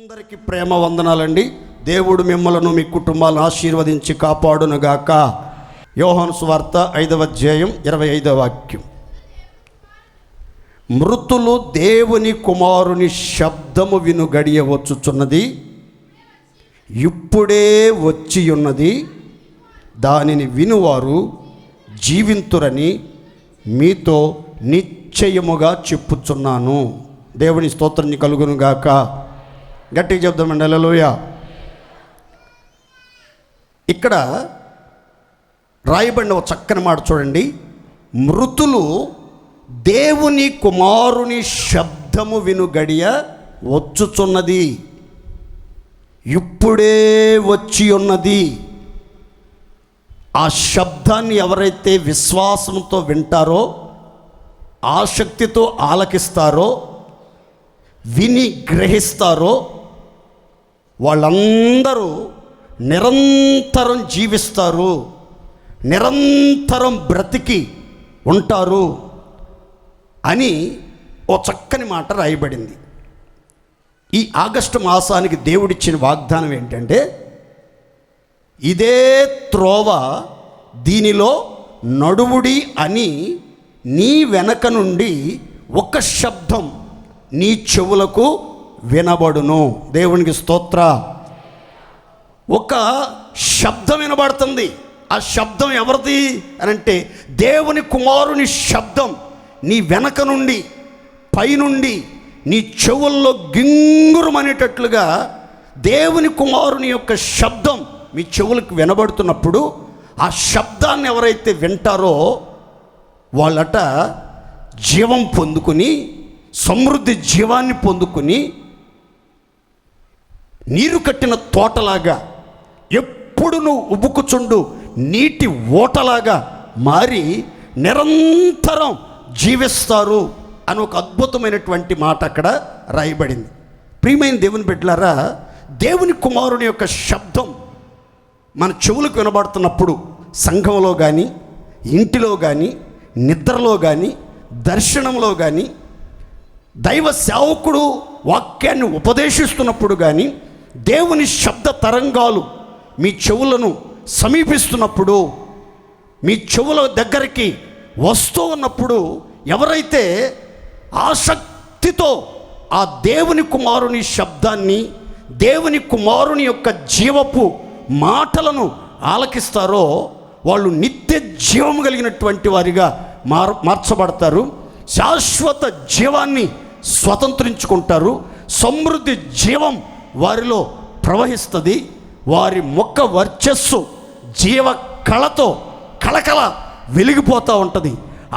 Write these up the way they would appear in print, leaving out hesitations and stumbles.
అందరికీ ప్రేమ వందనాలండి. దేవుడు మిమ్మలను మీ కుటుంబాలను ఆశీర్వదించి కాపాడునుగాక. యోహాను సువార్త 5వ అధ్యాయం 25వ వాక్యం. మృతులు దేవుని కుమారుని శబ్దము విను గడియ వచ్చుచున్నది, ఇప్పుడే వచ్చి ఉన్నది, దానిని వినువారు జీవింతురని మీతో నిశ్చయముగా చెప్పుచున్నాను. దేవుని స్తోత్రం కలుగునుగాక. గట్టిగా చెప్దామండి హల్లెలూయా. ఇక్కడ రాయబడిన ఒక చక్కని మాట చూడండి. మృతులు దేవుని కుమారుని శబ్దము విను గడియ వచ్చుచున్నది, ఇప్పుడే వచ్చి ఉన్నది. ఆ శబ్దాన్ని ఎవరైతే విశ్వాసంతో వింటారో, ఆసక్తితో ఆలకిస్తారో, విని గ్రహిస్తారో వాళ్ళందరూ నిరంతరం జీవిస్తారు, నిరంతరం బ్రతికి ఉంటారు అని ఓ చక్కని మాట రాయబడింది. ఈ ఆగస్టు మాసానికి దేవుడిచ్చిన వాగ్దానం ఏంటంటే, ఇదే త్రోవ, దీనిలో నడువుడి అని నీ వెనక నుండి ఒక శబ్దం నీ చెవులకు వినబడును. దేవునికి స్తోత్ర. ఒక శబ్దం వినబడుతుంది. ఆ శబ్దం ఎవరిది అని అంటే, దేవుని కుమారుని శబ్దం నీ వెనక నుండి, పైనుండి నీ చెవుల్లో గింగురమనేటట్లుగా దేవుని కుమారుని యొక్క శబ్దం మీ చెవులకు వినబడుతున్నప్పుడు, ఆ శబ్దాన్ని ఎవరైతే వింటారో వాళ్ళట జీవం పొందుకుని, సమృద్ధి జీవాన్ని పొందుకుని, నీరు కట్టిన తోటలాగా ఎప్పుడు నువ్వు ఉబుకుచుండు నీటి ఓటలాగా మారి నిరంతరం జీవిస్తారు అని ఒక అద్భుతమైనటువంటి మాట అక్కడ రాయబడింది. ప్రియమైన దేవుని బిడ్డలారా, దేవుని కుమారుని యొక్క శబ్దం మన చెవులకు వినబడుతున్నప్పుడు సంఘంలో కానీ, ఇంటిలో కానీ, నిద్రలో కానీ, దర్శనంలో కానీ, దైవ సేవకుడు వాక్యాన్ని ఉపదేశిస్తున్నప్పుడు కానీ, దేవుని శబ్ద తరంగాలు మీ చెవులను సమీపిస్తున్నప్పుడు, మీ చెవుల దగ్గరికి వస్తూ ఉన్నప్పుడు, ఎవరైతే ఆసక్తితో ఆ దేవుని కుమారుని శబ్దాన్ని, దేవుని కుమారుని యొక్క జీవపు మాటలను ఆలకిస్తారో వాళ్ళు నిత్య జీవం కలిగినటువంటి వారిగా మార్చబడతారు. శాశ్వత జీవాన్ని స్వతంత్రించుకుంటారు. సమృద్ధి జీవం వారిలో ప్రవహిస్తుంది. వారి ముఖ వర్చస్సు జీవ కళతో కళకళ వెలిగిపోతూ ఉంటుంది.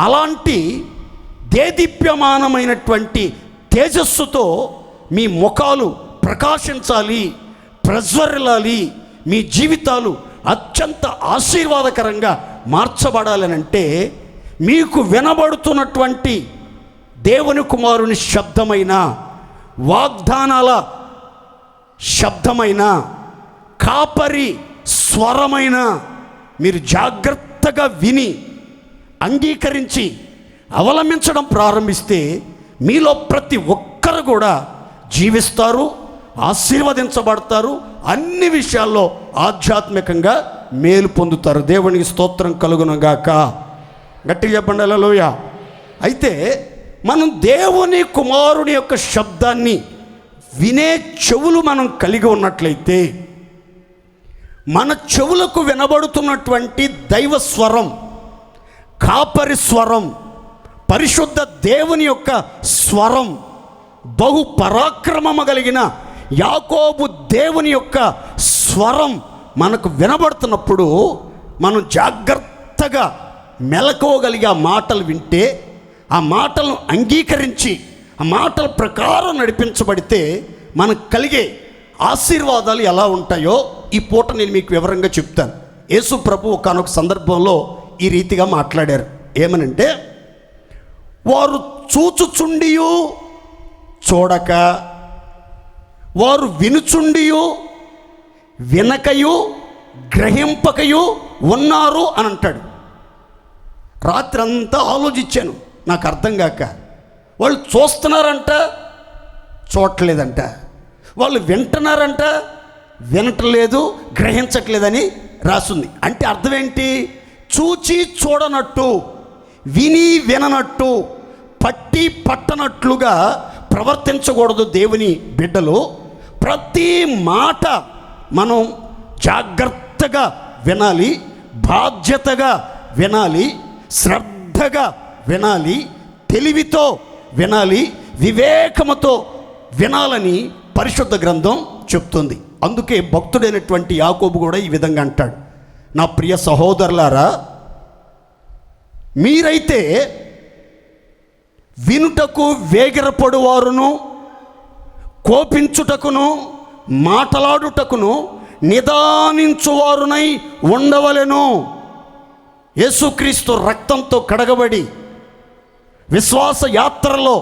అలాంటి దేదీప్యమానమైనటువంటి తేజస్సుతో మీ ముఖాలు ప్రకాశించాలి, ప్రజ్వరిల్లాలి, మీ జీవితాలు అత్యంత ఆశీర్వాదకరంగా మార్చబడాలనంటే, మీకు వినబడుతున్నటువంటి దేవుని కుమారుని శబ్దమైన, వాగ్దానాల శబ్దమైన, కాపరి స్వరమైన మీరు జాగ్రత్తగా విని అంగీకరించి అవలంబించడం ప్రారంభిస్తే, మీలో ప్రతి ఒక్కరు కూడా జీవిస్తారు, ఆశీర్వదించబడతారు, అన్ని విషయాల్లో ఆధ్యాత్మికంగా మేలు పొందుతారు. దేవునికి స్తోత్రం కలుగునుగాక. గట్టిగా చెప్పండి హల్లెలూయా. అయితే మనం దేవుని కుమారుని యొక్క శబ్దాన్ని వినే చెవులు మనం కలిగి ఉన్నట్లయితే, మన చెవులకు వినబడుతున్నటువంటి దైవ స్వరం, కాపరి స్వరం, పరిశుద్ధ దేవుని యొక్క స్వరం, బహు పరాక్రమము కలిగిన యాకోబు దేవుని యొక్క స్వరం మనకు వినబడుతున్నప్పుడు, మనం జాగ్రత్తగా మెలకువగలిగే ఆ మాటలు వింటే, ఆ మాటలను అంగీకరించి ఆ మాటల ప్రకారం నడిపించబడితే మనకు కలిగే ఆశీర్వాదాలు ఎలా ఉంటాయో ఈ పూట నేను మీకు వివరంగా చెప్తాను. యేసు ప్రభు ఒకానొక సందర్భంలో ఈ రీతిగా మాట్లాడారు. ఏమనంటే, వారు చూచుచుండియు చూడక, వారు వినుచుండియు వినకయు గ్రహింపకయు ఉన్నారు అని అంటాడు. రాత్రి అంతా ఆలోచించాను, నాకు అర్థం కాక. వాళ్ళు చూస్తున్నారంట, చూడలేదంట, వాళ్ళు వింటున్నారంట, వినట్లేదు, గ్రహించట్లేదని రాసుంది. అంటే అర్థం ఏంటి? చూచి చూడనట్టు, విని విననట్టు, పట్టి పట్టనట్లుగా ప్రవర్తించకూడదు దేవుని బిడ్డలు. ప్రతి మాట మనం జాగ్రత్తగా వినాలి, బాధ్యతగా వినాలి, శ్రద్ధగా వినాలి, తెలివితో వినాలి, వివేకముతో వినాలని పరిశుద్ధ గ్రంథం చెప్తుంది. అందుకే భక్తుడైనటువంటి యాకోబు కూడా ఈ విధంగా అంటాడు, నా ప్రియ సహోదరులారా, మీరైతే వినుటకు వేగిరపడువారును, కోపించుటకును, మాట్లాడుటకును నిదానించువారునై ఉండవలెను. యేసుక్రీస్తు రక్తంతో కడగబడి విశ్వాస యాత్రలో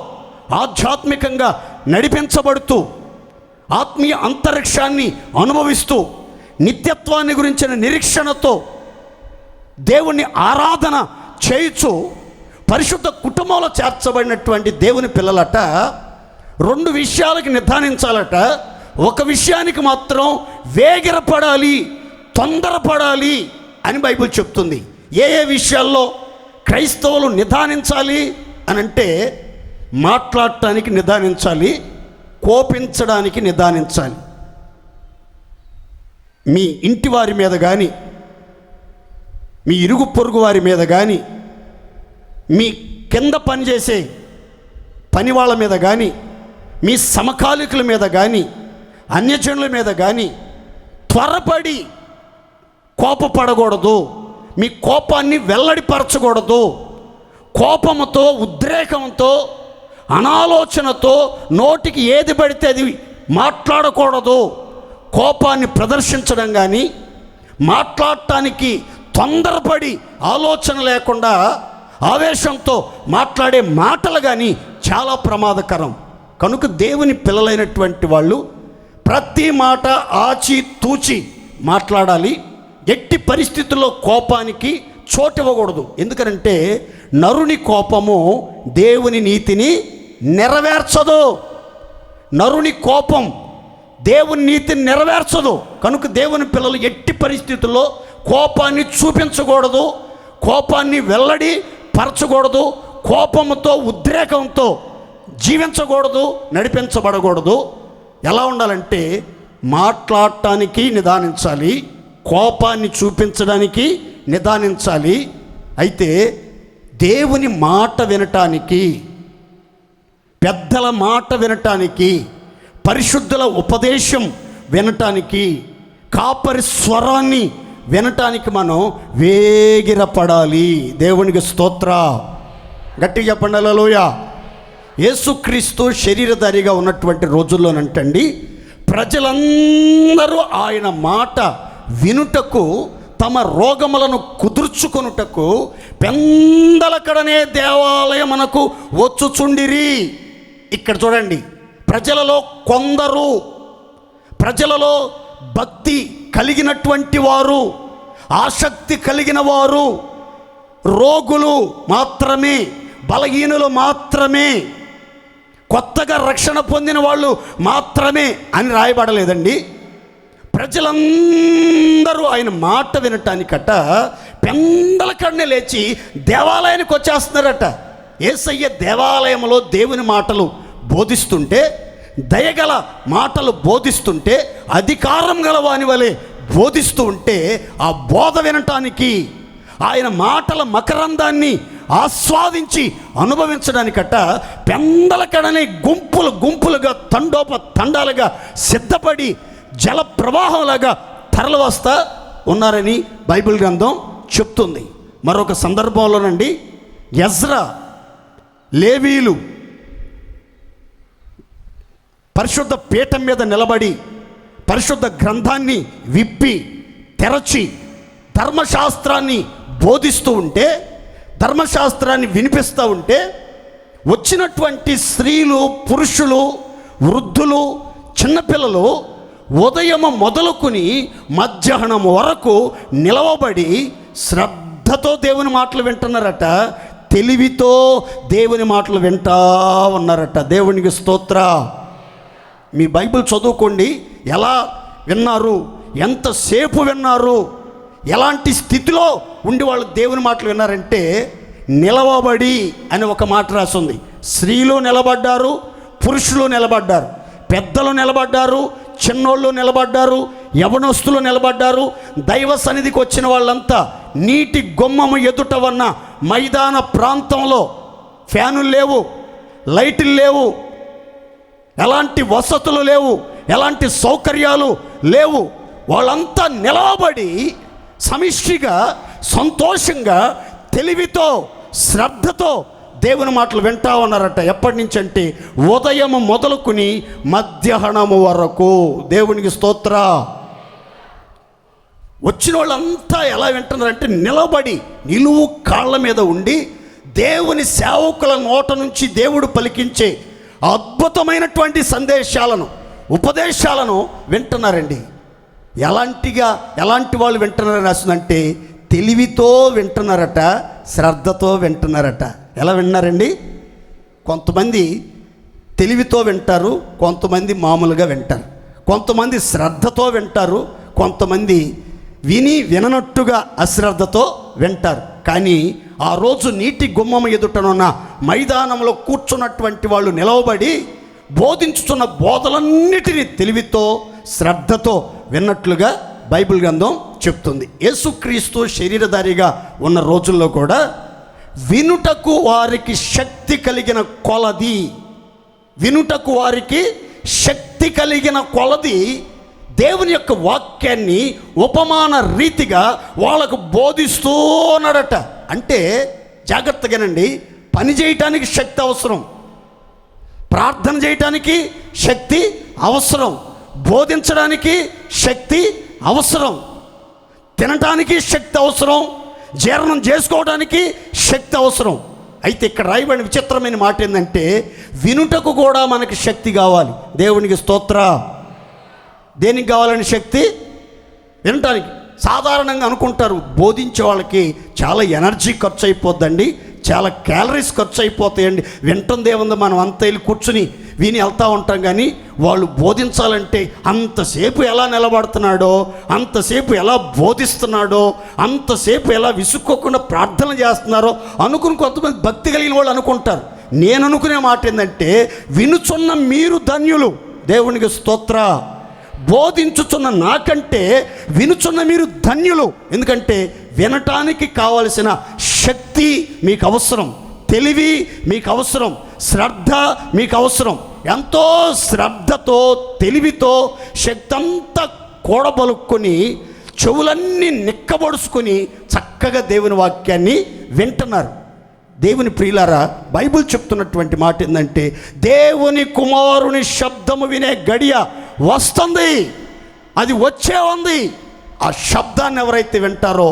ఆధ్యాత్మికంగా నడిపించబడుతూ ఆత్మీయ అంతరిక్షాన్ని అనుభవిస్తూ నిత్యత్వాన్ని గురించిన నిరీక్షణతో దేవుని ఆరాధన చేయుచు పరిశుద్ధ కుటుంబంలో చేర్చబడినటువంటి దేవుని పిల్లలట రెండు విషయాలకి నిదానించాలట. ఒక విషయానికి మాత్రం వేగిరపడాలి, తొందరపడాలి అని బైబిల్ చెప్తుంది. ఏ ఏ విషయాల్లో క్రైస్తవులు నిదానించాలి అని అంటే, మాట్లాడటానికి నిదానించాలి, కోపించడానికి నిదానించాలి. మీ ఇంటి వారి మీద కానీ, మీ ఇరుగు పొరుగు వారి మీద కానీ, మీ కింద పనిచేసే పని వాళ్ళ మీద కానీ, మీ సమకాలికుల మీద కానీ, అన్యజనుల మీద కానీ త్వరపడి కోపపడకూడదు. మీ కోపాన్ని వెల్లడిపరచకూడదు. కోపముతో, ఉద్రేకంతో, అనాలోచనతో నోటికి ఏది పడితే అది మాట్లాడకూడదు. కోపాన్ని ప్రదర్శించడం కానీ, మాట్లాడటానికి తొందరపడి ఆలోచన లేకుండా ఆవేశంతో మాట్లాడే మాటలు కానీ చాలా ప్రమాదకరం. కనుక దేవుని పిల్లలైనటువంటి వాళ్ళు ప్రతి మాట ఆచి తూచి మాట్లాడాలి. ఎట్టి పరిస్థితుల్లో కోపానికి చోటు ఇవ్వకూడదు. ఎందుకనంటే నరుని కోపము దేవుని నీతిని నెరవేర్చదు. నరుని కోపం దేవుని నీతిని నెరవేర్చదు. కనుక దేవుని పిల్లలు ఎట్టి పరిస్థితుల్లో కోపాన్ని చూపించకూడదు, కోపాన్ని వెల్లడి పరచకూడదు, కోపంతో ఉద్రేకంతో జీవించకూడదు, నడిపించబడకూడదు. ఎలా ఉండాలంటే మాట్లాడటానికి నిదానించాలి, కోపాన్ని చూపించడానికి నిదానించాలి. అయితే దేవుని మాట వినటానికి, పెద్దల మాట వినటానికి, పరిశుద్ధుల ఉపదేశం వినటానికి, కాపరి స్వరాన్ని వినటానికి మనం వేగిరపడాలి. దేవునికి స్తోత్ర. గట్టిగా చెప్పండి హల్లెలూయా. యేసుక్రీస్తు శరీరధారిగా ఉన్నటువంటి రోజుల్లోనంటండి ప్రజలందరూ ఆయన మాట వినుటకు, తమ రోగములను కుదుర్చుకొనుటకు పెందలకడనే దేవాలయమునకు వచ్చుచుండిరి. ఇక్కడ చూడండి, ప్రజలలో కొందరు, ప్రజలలో భక్తి కలిగినటువంటి వారు, ఆసక్తి కలిగిన వారు, రోగులు మాత్రమే, బలహీనులు మాత్రమే, కొత్తగా రక్షణ పొందిన వాళ్ళు మాత్రమే అని రాయబడలేదండి. ప్రజలందరూ ఆయన మాట వినటానికట పెందల కన్నే లేచి దేవాలయానికి వచ్చేస్తున్నారట. యేసయ్య దేవాలయంలో దేవుని మాటలు బోధిస్తుంటే, దయగల మాటలు బోధిస్తుంటే, అధికారం గల వాని వలె బోధిస్తూ ఉంటే, ఆ బోధ వినటానికి, ఆయన మాటల మకరందాన్ని ఆస్వాదించి అనుభవించడానికట పెందల కడనే గుంపులు గుంపులుగా, తండాలుగా సిద్ధపడి జల ప్రవాహంలాగా తరలి వస్తా ఉన్నారని బైబిల్ గ్రంథం చెప్తుంది. మరొక సందర్భంలోనండి ఎజ్రా, లేవీలు పరిశుద్ధ పీఠం మీద నిలబడి పరిశుద్ధ గ్రంథాన్ని విప్పి తెరచి ధర్మశాస్త్రాన్ని బోధిస్తూ ఉంటే, ధర్మశాస్త్రాన్ని వినిపిస్తూ ఉంటే, వచ్చినటువంటి స్త్రీలు, పురుషులు, వృద్ధులు, చిన్నపిల్లలు ఉదయము మొదలుకొని మధ్యాహ్నం వరకు నిలవబడి శ్రద్ధతో దేవుని మాటలు వింటున్నారట. తెలివితో దేవుని మాటలు వింటా ఉన్నారట. దేవునికి స్తోత్ర. మీ బైబిల్ చదువుకోండి. ఎలా విన్నారు, ఎంతసేపు విన్నారు, ఎలాంటి స్థితిలో ఉండి వాళ్ళు దేవుని మాటలు విన్నారంటే, నిలవబడి అని ఒక మాట రాసింది. స్త్రీలు నిలబడ్డారు, పురుషులు నిలబడ్డారు, పెద్దలు నిలబడ్డారు, చిన్నోళ్ళు నిలబడ్డారు, యవనస్తులు నిలబడ్డారు. దైవ సన్నిధికి వచ్చిన వాళ్ళంతా నీటి గుమ్మము ఎదుట ఉన్న మైదాన ప్రాంతంలో ఫ్యానులు లేవు, లైట్లు లేవు, ఎలాంటి వసతులు లేవు, ఎలాంటి సౌకర్యాలు లేవు. వాళ్ళంతా నిలబడి సమిష్టిగా, సంతోషంగా, తెలివితో, శ్రద్ధతో దేవుని మాటలు వింటా ఉన్నారట. ఎప్పటి నుంచి అంటే ఉదయం మొదలుకుని మధ్యాహ్నము వరకు. దేవునికి స్తోత్ర. వచ్చిన వాళ్ళంతా ఎలా వింటున్నారంటే నిలబడి, నిలువు కాళ్ళ మీద ఉండి దేవుని సేవకుల నోట నుంచి దేవుడు పలికించే అద్భుతమైనటువంటి సందేశాలను, ఉపదేశాలను వింటున్నారండి. ఎలాంటి వాళ్ళు వింటున్నారని రాసిందంటే, తెలివితో వింటున్నారట, శ్రద్ధతో వింటున్నారట. ఎలా విన్నారండి? కొంతమంది తెలివితో వింటారు, కొంతమంది మామూలుగా వింటారు, కొంతమంది శ్రద్ధతో వింటారు, కొంతమంది విననట్టుగా అశ్రద్ధతో వింటారు. కానీ ఆ రోజు నీటి గుమ్మం ఎదుటనున్న మైదానంలో కూర్చున్నటువంటి వాళ్ళు నిలవబడి బోధించుతున్న బోధలన్నిటినీ తెలివితో, శ్రద్ధతో విన్నట్లుగా బైబిల్ గ్రంథం చెప్తుంది. యేసుక్రీస్తు శరీరధారిగా ఉన్న రోజుల్లో కూడా వినుటకు వారికి శక్తి కలిగిన కొలది, వినుటకు వారికి శక్తి కలిగిన కొలది దేవుని యొక్క వాక్యాన్ని ఉపమాన రీతిగా వాళ్ళకు బోధిస్తూ ఉన్నాడట. అంటే జాగ్రత్తగానండి, పని చేయటానికి శక్తి అవసరం, ప్రార్థన చేయటానికి శక్తి అవసరం, బోధించడానికి శక్తి అవసరం, తినటానికి శక్తి అవసరం, జీర్ణం చేసుకోవడానికి శక్తి అవసరం. అయితే ఇక్కడ రాయబడిన విచిత్రమైన మాట ఏంటంటే, వినుటకు కూడా మనకి శక్తి కావాలి. దేవునికి స్తోత్ర. దేనికి కావాలని శక్తి? వినటానికి. సాధారణంగా అనుకుంటారు బోధించే వాళ్ళకి చాలా ఎనర్జీ ఖర్చు అయిపోద్దండి, చాలా క్యాలరీస్ ఖర్చు అయిపోతాయండి. వింటుంది ఏముంది, మనం అంత వెళ్ళి కూర్చుని విని వెళ్తూ ఉంటాం. కానీ వాళ్ళు బోధించాలంటే అంతసేపు ఎలా నిలబడుతున్నాడో, అంతసేపు ఎలా బోధిస్తున్నాడో, అంతసేపు ఎలా విసుక్కోకుండా ప్రార్థన చేస్తున్నారో అనుకుని కొంతమంది భక్తి కలిగిన వాళ్ళు అనుకుంటారు. నేను అనుకునే మాట ఏంటంటే, వినుచున్న మీరు ధన్యులు. దేవునికి స్తోత్ర. బోధించుచున్న నాకంటే వినుచున్న మీరు ధన్యులు. ఎందుకంటే వినటానికి కావలసిన శక్తి మీకు అవసరం, తెలివి మీకు అవసరం, శ్రద్ధ మీకు అవసరం. ఎంతో శ్రద్ధతో, తెలివితో శక్తి అంతా కూడబలుక్కొని, చెవులన్నీ నిక్కబడుచుకొని చక్కగా దేవుని వాక్యాన్ని వింటున్నారు. దేవుని ప్రియులారా, బైబిల్ చెప్తున్నటువంటి మాట ఏంటంటే, దేవుని కుమారుని శబ్దము వినే గడియ వస్తుంది, అది వచ్చే ఉంది. ఆ శబ్దాన్ని ఎవరైతే వింటారో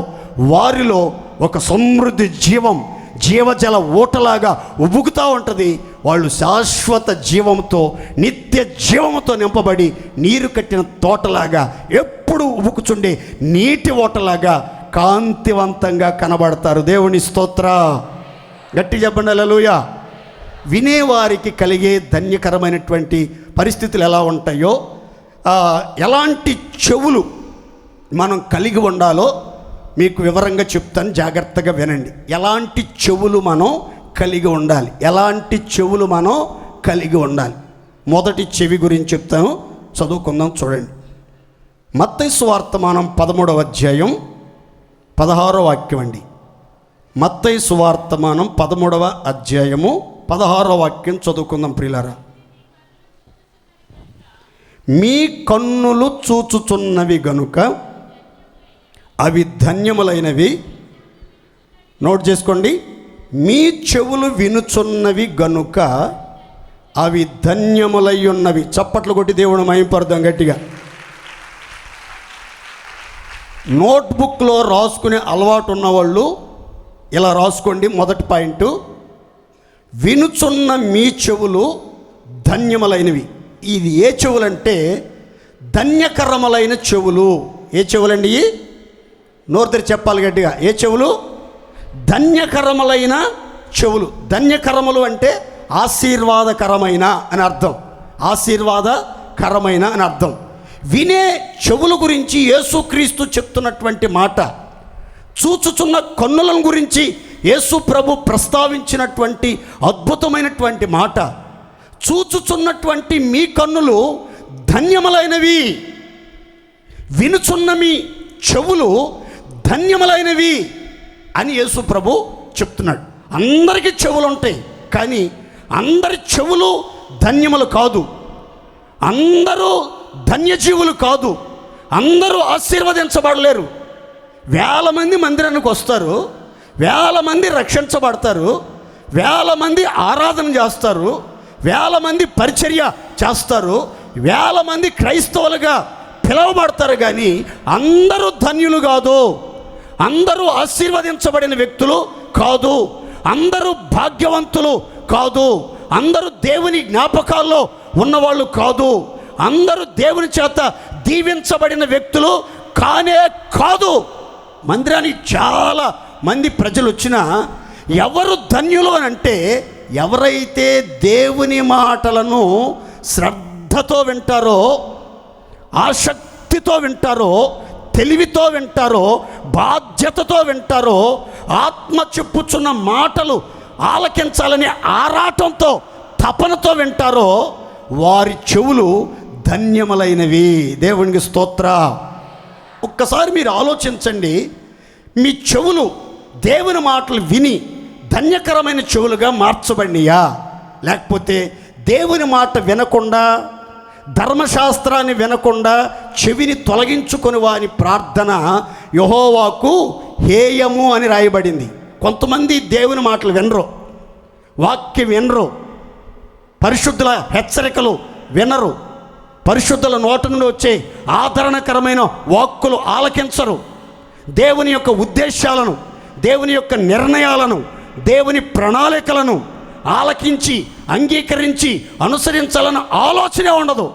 వారిలో ఒక సమృద్ధి జీవం, జీవజల ఊటలాగా ఉబుకుతూ ఉంటుంది. వాళ్ళు శాశ్వత జీవంతో, నిత్య జీవంతో నింపబడి నీరు కట్టిన తోటలాగా, ఎప్పుడు ఉబుకుచుండే నీటి ఓటలాగా కాంతివంతంగా కనబడతారు. దేవుని స్తోత్ర. గట్టి చెప్పండి హల్లెలూయా. వినేవారికి కలిగే ధన్యకరమైనటువంటి పరిస్థితులు ఎలా ఉంటాయో, ఎలాంటి చెవులు మనం కలిగి ఉండాలో మీకు వివరంగా చెప్తాను, జాగ్రత్తగా వినండి. ఎలాంటి చెవులు మనం కలిగి ఉండాలి, ఎలాంటి చెవులు మనం కలిగి ఉండాలి. మొదటి చెవి గురించి చెప్తాను, చదువుకుందాం. చూడండి, మత్తయి సువార్తమానం 13వ అధ్యాయం 16వ వాక్యం అండి. మత్తయి సువార్తమానం 13వ అధ్యాయము 16వ వాక్యం చదువుకుందాం ప్రియులారా. మీ కన్నులు చూచుచున్నవి గనుక అవి ధన్యములైనవి. నోట్ చేసుకోండి. మీ చెవులు వినుచున్నవి గనుక అవి ధన్యములై ఉన్నవి. చప్పట్లు కొట్టి దేవుడు మహిమపడదాం గట్టిగా. నోట్బుక్లో రాసుకునే అలవాటు ఉన్నవాళ్ళు ఇలా రాసుకోండి. మొదటి పాయింట్, వినుచున్న మీ చెవులు ధన్యములైనవి. ఇది ఏ చెవులంటే ధన్యకరములైన చెవులు. ఏ చెవులండి? నోరు తెరిచి చెప్పాలి గట్టిగా. ఏ చెవులు? ధన్యకరములైన చెవులు. ధన్యకరములు అంటే ఆశీర్వాదకరమైన అని అర్థం. కరమైన అని అర్థం. వినే చెవుల గురించి యేసుక్రీస్తు చెప్తున్నటువంటి మాట, చూచుచున్న కన్నులను గురించి యేసు ప్రభు ప్రస్తావించినటువంటి అద్భుతమైనటువంటి మాట, చూచుచున్నటువంటి మీ కన్నులు ధన్యములైనవి, వినుచున్న మీ చెవులు ధన్యములైనవి అని యేసు ప్రభు చెప్తున్నాడు. అందరికీ చెవులు ఉంటాయి, కానీ అందరి చెవులు ధన్యములు కాదు, అందరూ ధన్యజీవులు కాదు, అందరూ ఆశీర్వదించబడలేరు. వేల మంది మందిరానికి వస్తారు, వేల మంది రక్షించబడతారు, వేల మంది ఆరాధన చేస్తారు, వేల మంది పరిచర్య చేస్తారు, వేల మంది క్రైస్తవులుగా పిలువబడతారు, కానీ అందరూ ధన్యులు కాదు, అందరూ ఆశీర్వదించబడిన వ్యక్తులు కాదు, అందరూ భాగ్యవంతులు కాదు, అందరూ దేవుని జ్ఞాపకాల్లో ఉన్నవాళ్ళు కాదు, అందరూ దేవుని చేత దీవించబడిన వ్యక్తులు కానే కాదు. మందిరానికి చాలా మంది ప్రజలు వచ్చినా ఎవరు ధన్యులు అని అంటే, ఎవరైతే దేవుని మాటలను శ్రద్ధతో వింటారో, ఆసక్తితో వింటారో, తెలివితో వింటారో, బాధ్యతతో వింటారో, ఆత్మ చెప్పుచున్న మాటలు ఆలకించాలని ఆరాటంతో తపనతో వింటారో, వారి చెవులు ధన్యములైనవి. దేవునికి స్తోత్ర. ఒక్కసారి మీరు ఆలోచించండి, మీ చెవులు దేవుని మాటలు విని ధన్యకరమైన చెవులుగా మార్చబడినయా, లేకపోతే దేవుని మాట వినకుండా, ధర్మశాస్త్రాన్ని వినకుండా చెవిని తొలగించుకొని వారి ప్రార్థన యెహోవాకు హేయము అని రాయబడింది. కొంతమంది దేవుని మాటలు వినరు, వాక్యం వినరు, పరిశుద్ధుల హెచ్చరికలు వినరు, పరిశుద్ధుల నోట నుండి వచ్చే ఆదరణకరమైన వాక్కులు ఆలకించరు, దేవుని యొక్క ఉద్దేశాలను, దేవుని యొక్క నిర్ణయాలను, దేవుని ప్రణాళికలను ఆలకించి అంగీకరించి అనుసరించాలన్న ఆలోచనే ఉండదు.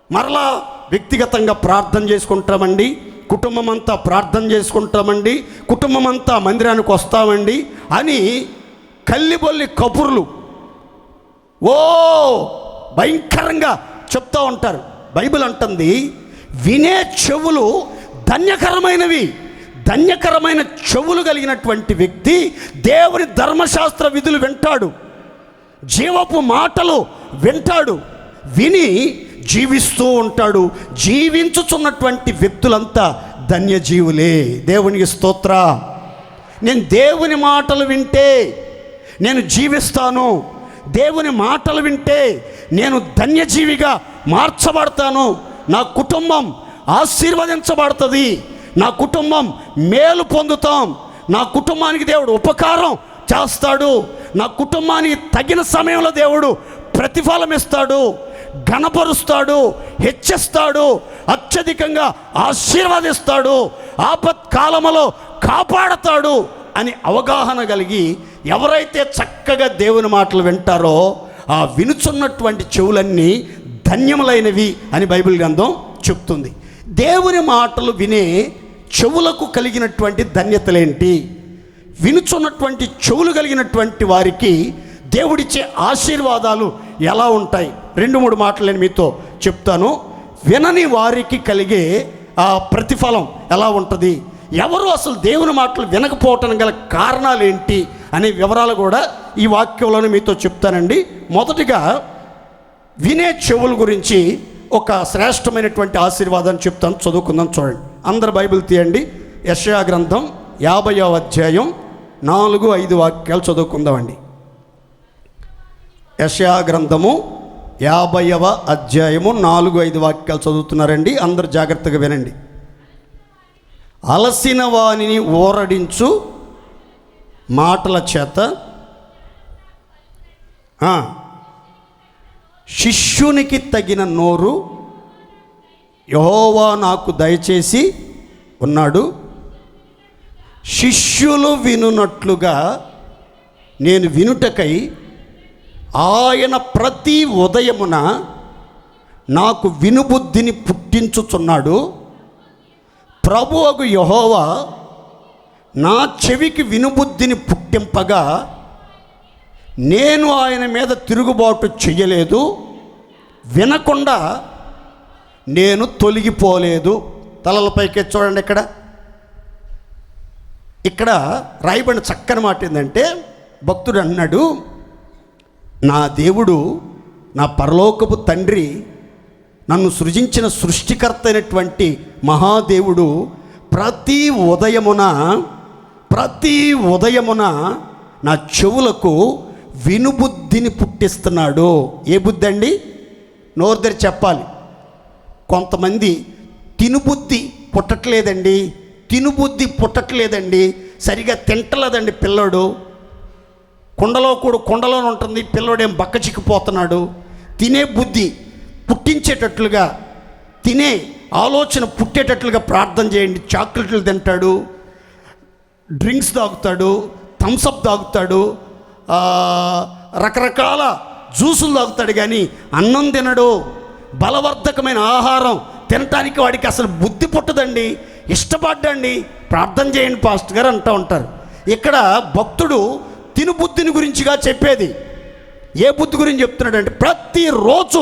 మరలా వ్యక్తిగతంగా ప్రార్థన చేసుకుంటామండి, కుటుంబం అంతా ప్రార్థన చేసుకుంటామండి, కుటుంబం అంతా మందిరానికి వస్తామండి అని కల్లిబొల్లి కబుర్లు భయంకరంగా చెప్తూ ఉంటారు. బైబిల్ అంటుంది, వినే చెవులు ధన్యకరమైనవి. ధన్యకరమైన చెవులు కలిగినటువంటి వ్యక్తి దేవుని ధర్మశాస్త్ర విధులు వింటాడు, జీవపు మాటలు వింటాడు, విని జీవిస్తూ ఉంటాడు. జీవించుచున్నటువంటి వ్యక్తులంతా ధన్యజీవులే. దేవునికి స్తోత్ర. నేను దేవుని మాటలు వింటే నేను జీవిస్తాను, దేవుని మాటలు వింటే నేను ధన్యజీవిగా మార్చబడతాను, నా కుటుంబం ఆశీర్వదించబడుతుంది, నా కుటుంబం మేలు పొందుతాం, నా కుటుంబానికి దేవుడు ఉపకారం చేస్తాడు, నా కుటుంబానికి తగిన సమయంలో దేవుడు ప్రతిఫలం ఇస్తాడు, ఘనపరుస్తాడు, హెచ్చిస్తాడు, అత్యధికంగా ఆశీర్వదిస్తాడు, ఆపత్కాలములో కాపాడతాడు అని అవగాహన కలిగి ఎవరైతే చక్కగా దేవుని మాటలు వింటారో ఆ వినుచున్నటువంటి చెవులన్నీ ధన్యములైనవి అని బైబిల్ గ్రంథం చెప్తుంది. దేవుని మాటలు వినే చెవులకు కలిగినటువంటి ధన్యతలేంటి? వినుచున్నటువంటి చెవులు కలిగినటువంటి వారికి దేవుడిచ్చే ఆశీర్వాదాలు ఎలా ఉంటాయి? 2-3 మాటలు నేను మీతో చెప్తాను. వినని వారికి కలిగే ఆ ప్రతిఫలం ఎలా ఉంటుంది, ఎవరు అసలు దేవుని మాటలు వినకపోవటానికి గల కారణాలు ఏంటి అనే వివరాలు కూడా ఈ వాక్యంలోనే మీతో చెప్తానండి. మొదటిగా వినే చెవుల గురించి ఒక శ్రేష్టమైనటువంటి ఆశీర్వాదాన్ని చెప్తాను, చదువుకుందాం. చూడండి, అందరు బైబిల్ తీయండి. యెషయా గ్రంథం 50వ అధ్యాయం 4-5 వాక్యాలు చదువుకుందామండి. యెషయా గ్రంథము 50వ అధ్యాయము 4-5 వాక్యాలు చదువుతున్నారండి. అందరు జాగ్రత్తగా వినండి. అలసిన వానిని ఓరడించు మాటల చేత శిష్యునికి తగిన నోరు యెహోవా నాకు దయచేసి ఉన్నాడు. శిష్యులు వినున్నట్లుగా నేను వినుటకై ఆయన ప్రతి ఉదయమున నాకు వినుబుద్ధిని పుట్టించుచున్నాడు. ప్రభువగు యెహోవా నా చెవికి వినుబుద్ధిని పుట్టింపగా నేను ఆయన మీద తిరుగుబాటు చెయ్యలేదు. వినకుండా నేను తొలగిపోలేదు. తలలపైకి చూడండి, ఇక్కడ రాయబడిన చక్కని మాట ఏంటంటే, భక్తుడు అన్నాడు, నా దేవుడు, నా పరలోకపు తండ్రి, నన్ను సృజించిన సృష్టికర్త అయినటువంటి మహాదేవుడు ప్రతి ఉదయమున నా చెవులకు వినుబుద్ధిని పుట్టిస్తున్నాడు. ఏ బుద్ధి అండి? నోరుదరి చెప్పాలి. కొంతమంది తినుబుద్ధి పుట్టట్లేదండి, సరిగా తింటలేదండి పిల్లోడు. కుండలోనే ఉంటుంది, పిల్లోడేం బక్క చిక్కిపోతున్నాడు. తినే బుద్ధి పుట్టించేటట్లుగా, తినే ఆలోచన పుట్టేటట్లుగా ప్రార్థన చేయండి. చాక్లెట్లు తింటాడు, డ్రింక్స్ తాగుతాడు, థమ్సప్ తాగుతాడు, రకరకాల జ్యూసులు తాగుతాడు, కానీ అన్నం తినడు. బలవర్ధకమైన ఆహారం తినటానికి వాడికి అసలు బుద్ధి పుట్టదండి, ఇష్టపడ్డండి. ప్రార్థన చేయండి పాస్టర్ గారు అంటూ ఉంటారు. ఇక్కడ భక్తుడు తినుబుద్ధిని గురించిగా చెప్పేది. ఏ బుద్ధి గురించి చెప్తున్నాడంటే, ప్రతిరోజు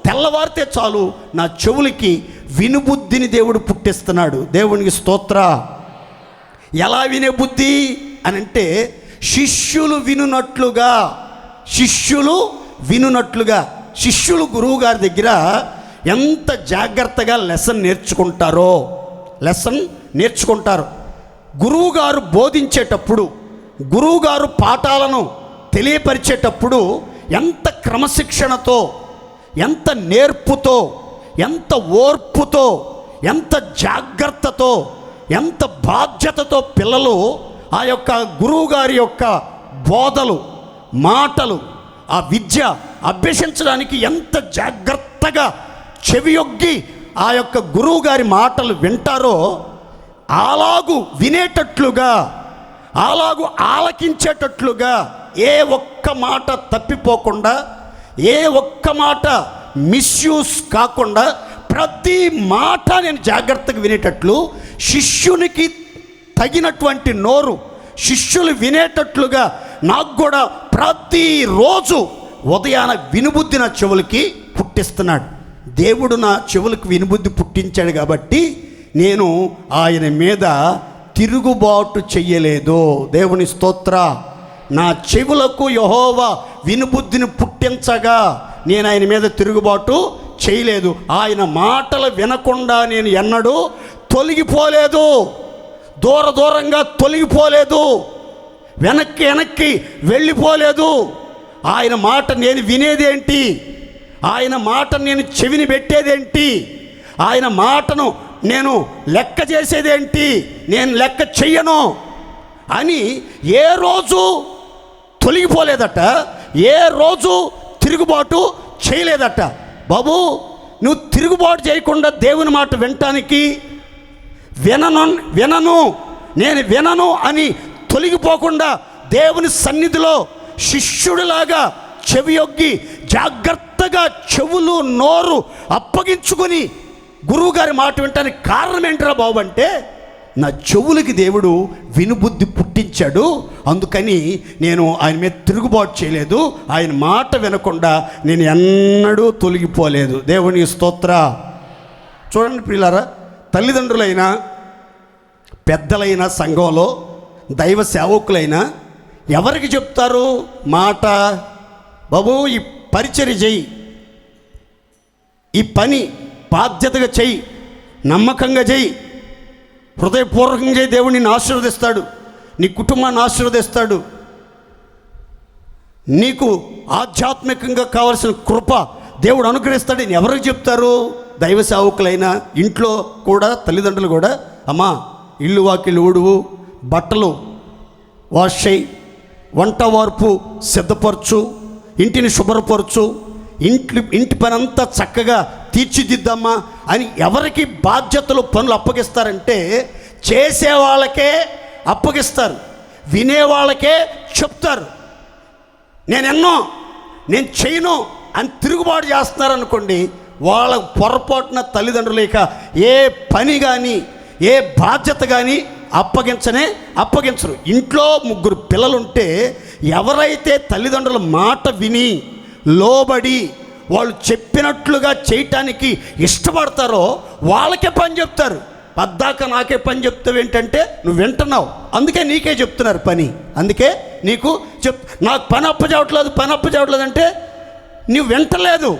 తెల్లవారితే చాలు నా చెవులకి వినుబుద్ధిని దేవుడు పుట్టిస్తున్నాడు. దేవునికి స్తోత్ర. ఎలా వినే బుద్ధి అని అంటే, శిష్యులు వినున్నట్లుగా. శిష్యులు గురువు గారి దగ్గర ఎంత జాగ్రత్తగా లెసన్ నేర్చుకుంటారు. గురువుగారు బోధించేటప్పుడు, గురువుగారు పాఠాలను తెలియపరిచేటప్పుడు ఎంత క్రమశిక్షణతో, ఎంత నేర్పుతో, ఎంత ఓర్పుతో, ఎంత జాగ్రత్తతో, ఎంత బాధ్యతతో పిల్లలు ఆ యొక్క గురువుగారి యొక్క బోధలు, మాటలు, ఆ విద్య అభ్యసించడానికి ఎంత జాగ్రత్తగా చెవియొగ్గి ఆ యొక్క గురువుగారి మాటలు వింటారో, అలాగు వినేటట్లుగా, అలాగు ఆలకించేటట్లుగా, ఏ ఒక్క మాట తప్పిపోకుండా, ఏ ఒక్క మాట మిస్యూజ్ కాకుండా, ప్రతి మాట నేను జాగ్రత్తగా వినేటట్లు, శిష్యునికి తగినటువంటి నోరు శిష్యులు వినేటట్లుగా నాకు కూడా ప్రతిరోజు ఉదయాన వినుబుద్ధి నా చెవులకి పుట్టిస్తున్నాడు. దేవుడు నా చెవులకు వినుబుద్ధి పుట్టించాడు కాబట్టి నేను ఆయన మీద తిరుగుబాటు చెయ్యలేదు. దేవుని స్తోత్ర. నా చెవులకు యెహోవా వినుబుద్ధిని పుట్టించగా నేను ఆయన మీద తిరుగుబాటు చేయలేదు. ఆయన మాటలు వినకుండా నేను ఎన్నడూ తొలగిపోలేదు, దూరంగా తొలగిపోలేదు, వెనక్కి వెళ్ళిపోలేదు. ఆయన మాట నేను వినేదేంటి, ఆయన మాట నేను చెవిని పెట్టేదేంటి, ఆయన మాటను నేను లెక్క చేసేదేంటి, నేను లెక్క చెయ్యను అని ఏ రోజు తొలగిపోలేదట, ఏ రోజు తిరుగుబాటు చేయలేదట. బాబు, నువ్వు తిరుగుబాటు చేయకుండా దేవుని మాట వినటానికి, నేను వినను అని తొలగిపోకుండా దేవుని సన్నిధిలో శిష్యుడిలాగా చెవియొగ్గి జాగ్రత్తగా చెవులు నోరు అప్పగించుకొని గురువుగారి మాట వినటానికి కారణం ఏంటరా బాబు అంటే, నా చెవులకి దేవుడు వినుబుద్ధి పుట్టించాడు, అందుకని నేను ఆయన మీద తిరుగుబాటు చేయలేదు, ఆయన మాట వినకుండా నేను ఎన్నడూ తొలగిపోలేదు. దేవుని స్తోత్ర. చూడండి ప్రియులారా, తల్లిదండ్రులైనా, పెద్దలైన, సంఘంలో దైవ సేవకులైనా ఎవరికి చెప్తారు మాట? బాబు, ఈ పరిచర్య చెయ్యి, ఈ పని బాధ్యతగా చెయ్యి, నమ్మకంగా చెయ్యి, హృదయపూర్వకంగా చెయ్యి, దేవుడు నిన్ను ఆశీర్వదిస్తాడు, నీ కుటుంబాన్ని ఆశీర్వదిస్తాడు, నీకు ఆధ్యాత్మికంగా కావాల్సిన కృప దేవుడు అనుగ్రహిస్తాడు. ఎవరికి చెప్తారు? దైవ సేవకులైనా, ఇంట్లో కూడా తల్లిదండ్రులు కూడా, అమ్మా ఇల్లు వాకిళ్ళు ఊడువు, బట్టలు వాష్ చేయి, వంట వార్పు సిద్ధపరచు, ఇంటిని శుభ్రపరచు, ఇంటి పని అంతా చక్కగా తీర్చిదిద్దమ్మా అని ఎవరికి బాధ్యతలు, పనులు అప్పగిస్తారంటే చేసేవాళ్ళకే అప్పగిస్తారు, వినేవాళ్ళకే చెప్తారు. నేను చేయను అని తిరుగుబాటు చేస్తున్నారనుకోండి, వాళ్ళ పొరపాటున తల్లిదండ్రులు ఇక ఏ పని కానీ, ఏ బాధ్యత కానీ అప్పగించరు. ఇంట్లో 3 పిల్లలుంటే ఎవరైతే తల్లిదండ్రుల మాట విని లోబడి వాళ్ళు చెప్పినట్లుగా చేయటానికి ఇష్టపడతారో వాళ్ళకే పని చెప్తారు. పద్దాక నాకే పని చెప్తావు ఏంటంటే నువ్వు వింటున్నావు, అందుకే నీకే చెప్తున్నారు పని. అందుకే నీకు నాకు పని అప్పచెప్పట్లేదు అంటే నువ్వు వింటలేదు.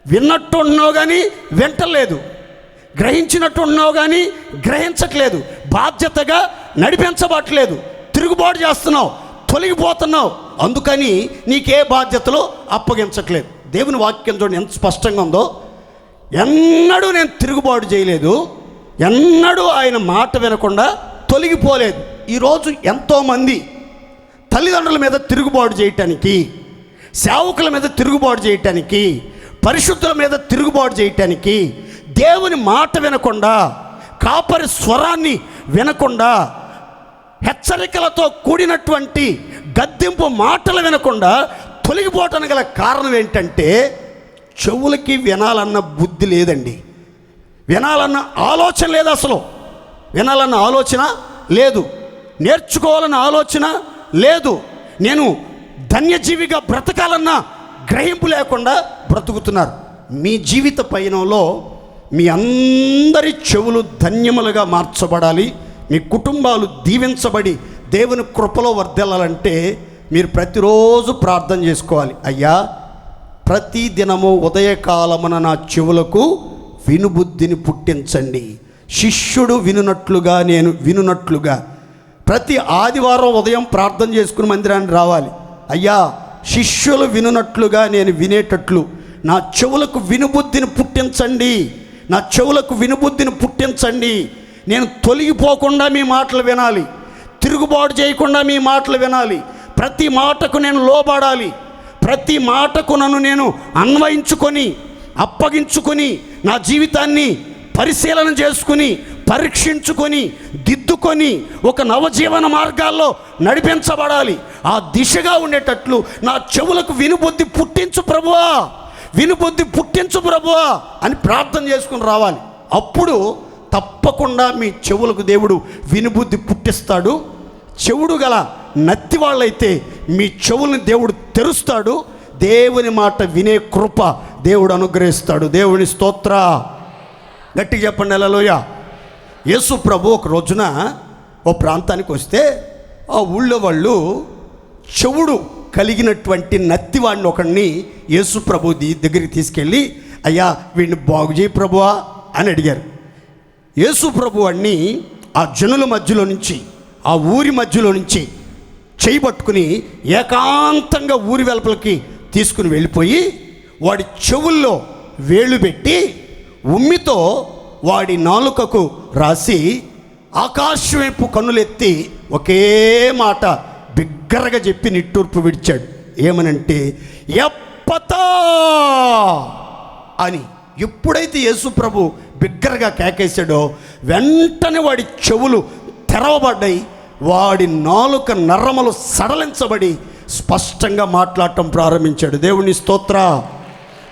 విన్నట్టు ఉన్నావు కానీ వింటలేదు, గ్రహించినట్టు ఉన్నావు కానీ గ్రహించట్లేదు, బాధ్యతగా నడిపించబట్టలేదు, తిరుగుబాటు చేస్తున్నావు, తొలగిపోతున్నావు. అందుకని నీకే బాధ్యతలు అప్పగించట్లేదు. దేవుని వాక్యం చూడండి ఎంత స్పష్టంగా ఉందో. ఎన్నడూ నేను తిరుగుబాటు చేయలేదు, ఎన్నడూ ఆయన మాట వినకుండా తొలగిపోలేదు. ఈరోజు ఎంతోమంది తల్లిదండ్రుల మీద తిరుగుబాటు చేయటానికి, సేవకుల మీద తిరుగుబాటు చేయటానికి, పరిశుద్ధుల మీద తిరుగుబాటు చేయటానికి, దేవుని మాట వినకుండా, కాపరి స్వరాన్ని వినకుండా, హెచ్చరికలతో కూడినటువంటి గద్దింపు మాటలు వినకుండా తొలగిపోవటానికి గల కారణం ఏంటంటే చెవులకి వినాలన్న బుద్ధి లేదండి, వినాలన్న ఆలోచన లేదు. అసలు వినాలన్న ఆలోచన లేదు, నేర్చుకోవాలన్న ఆలోచన లేదు. నేను ధన్యజీవిగా బ్రతకాలన్న గ్రహింపు లేకుండా బ్రతుకుతున్నారు. మీ జీవిత పయనంలో మీ అందరి చెవులు ధన్యములుగా మార్చబడాలి, మీ కుటుంబాలు దీవించబడి దేవుని కృపలో వర్ధిల్లాలంటే మీరు ప్రతిరోజు ప్రార్థన చేసుకోవాలి. అయ్యా, ప్రతి దినము ఉదయకాలమున నా చెవులకు వినుబుద్ధిని పుట్టించండి. శిష్యుడు వినున్నట్లుగా నేను వినున్నట్లుగా. ప్రతి ఆదివారం ఉదయం ప్రార్థన చేసుకుని మందిరానికి రావాలి. అయ్యా, శిష్యులు వినున్నట్లుగా నేను వినేటట్లు నా చెవులకు వినుబుద్ధిని పుట్టించండి, నా చెవులకు వినుబుద్ధిని పుట్టించండి. నేను తొలగిపోకుండా మీ మాటలు వినాలి, తిరుగుబాటు చేయకుండా మీ మాటలు వినాలి. ప్రతి మాటకు నేను లోబడాలి, ప్రతి మాటకు నన్ను నేను అన్వయించుకొని అప్పగించుకొని నా జీవితాన్ని పరిశీలన చేసుకుని పరీక్షించుకొని దిద్దుకొని ఒక నవజీవన మార్గాల్లో నడిపించబడాలి. ఆ దిశగా ఉండేటట్లు నా చెవులకు వినుబుద్ధి పుట్టించు ప్రభువా, వినుబుద్ధి పుట్టించు ప్రభువా అని ప్రార్థన చేసుకుని రావాలి. అప్పుడు తప్పకుండా మీ చెవులకు దేవుడు వినుబుద్ధి పుట్టిస్తాడు. చెవుడు గల నత్తి వాళ్ళైతే మీ చెవుల్ని దేవుడు తెరుస్తాడు. దేవుని మాట వినే కృప దేవుడు అనుగ్రహిస్తాడు. దేవుని స్తోత్ర. గట్టిగా చెప్పండి హల్లెలూయా. యేసు ప్రభు ఒక రోజున ఓ ప్రాంతానికి వస్తే ఆ ఊళ్ళో వాళ్ళు చెవుడు కలిగినటువంటి నత్తివాడిని ఒకడిని యేసు ప్రభు దగ్గరికి తీసుకెళ్ళి, అయ్యా వీడిని బాగు చేయి ప్రభువా అని అడిగారు. యేసు ప్రభు వాడిని ఆ జనుల మధ్యలో నుంచి, ఆ ఊరి మధ్యలో నుంచి చేయబట్టుకుని ఏకాంతంగా ఊరి వెలుపలికి తీసుకుని వెళ్ళిపోయి వాడి చెవుల్లో వేళ్ళు పెట్టి ఉమ్మితో వాడి నాలుకకు రాసి ఆకాశం వైపు కన్నులెత్తి ఒకే మాట బిగ్గరగా చెప్పి నిట్టూర్పు విడిచాడు. ఏమనంటే ఎప్పతా అని. ఎప్పుడైతే యేసు ప్రభు బిగ్గరగా కేకేశాడో వెంటనే వాడి చెవులు తెరవబడ్డాయి, వాడి నాలుక నరములు సడలించబడి స్పష్టంగా మాట్లాడటం ప్రారంభించాడు. దేవుని స్తోత్ర.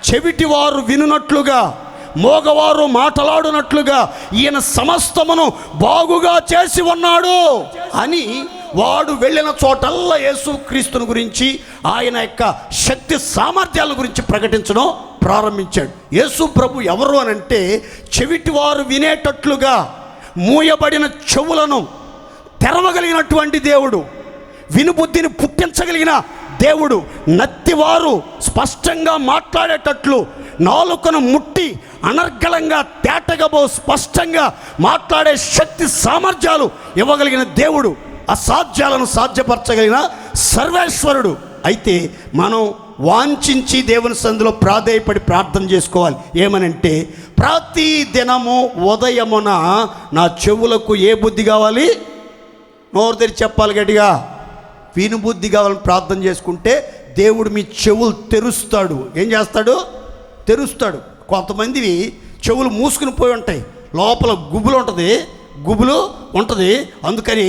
చెవిటి వారు వినున్నట్లుగా, మోగవారు మాట్లాడునట్లుగా ఈయన సమస్తమును బాగుగా చేసి ఉన్నాడు అని వాడు వెళ్ళిన చోటల్లా యేసుక్రీస్తుని గురించి, ఆయన యొక్క శక్తి సామర్థ్యాల గురించి ప్రకటించడం ప్రారంభించాడు. యేసు ప్రభు ఎవరు అనంటే చెవిటి వారు వినేటట్లుగా మూయబడిన చెవులను తెరవగలిగినటువంటి దేవుడు, వినుబుద్ధిని పుట్టించగలిగిన దేవుడు, నత్తివారు స్పష్టంగా మాట్లాడేటట్లు నాలుకను ముట్టి అనర్గళంగా తేటగా స్పష్టంగా మాట్లాడే శక్తి సామర్థ్యాలు ఇవ్వగలిగిన దేవుడు, అసాధ్యాలను సాధ్యపరచగలిగిన సర్వేశ్వరుడు. అయితే మనం వాంఛించి దేవుని సన్నిధిలో ప్రాధేయపడి ప్రార్థన చేసుకోవాలి. ఏమనంటే ప్రతి దినము ఉదయమున నా చెవులకు ఏ బుద్ధి కావాలి? నోరు తెరిచి చెప్పాలి గట్టిగా, వినుబుద్ధి కావాలని ప్రార్థన చేసుకుంటే దేవుడు మీ చెవులు తెరుస్తాడు. ఏం చేస్తాడు? తెరుస్తాడు. కొంతమందివి చెవులు మూసుకుని పోయి ఉంటాయి, లోపల గుబులు ఉంటుంది. అందుకని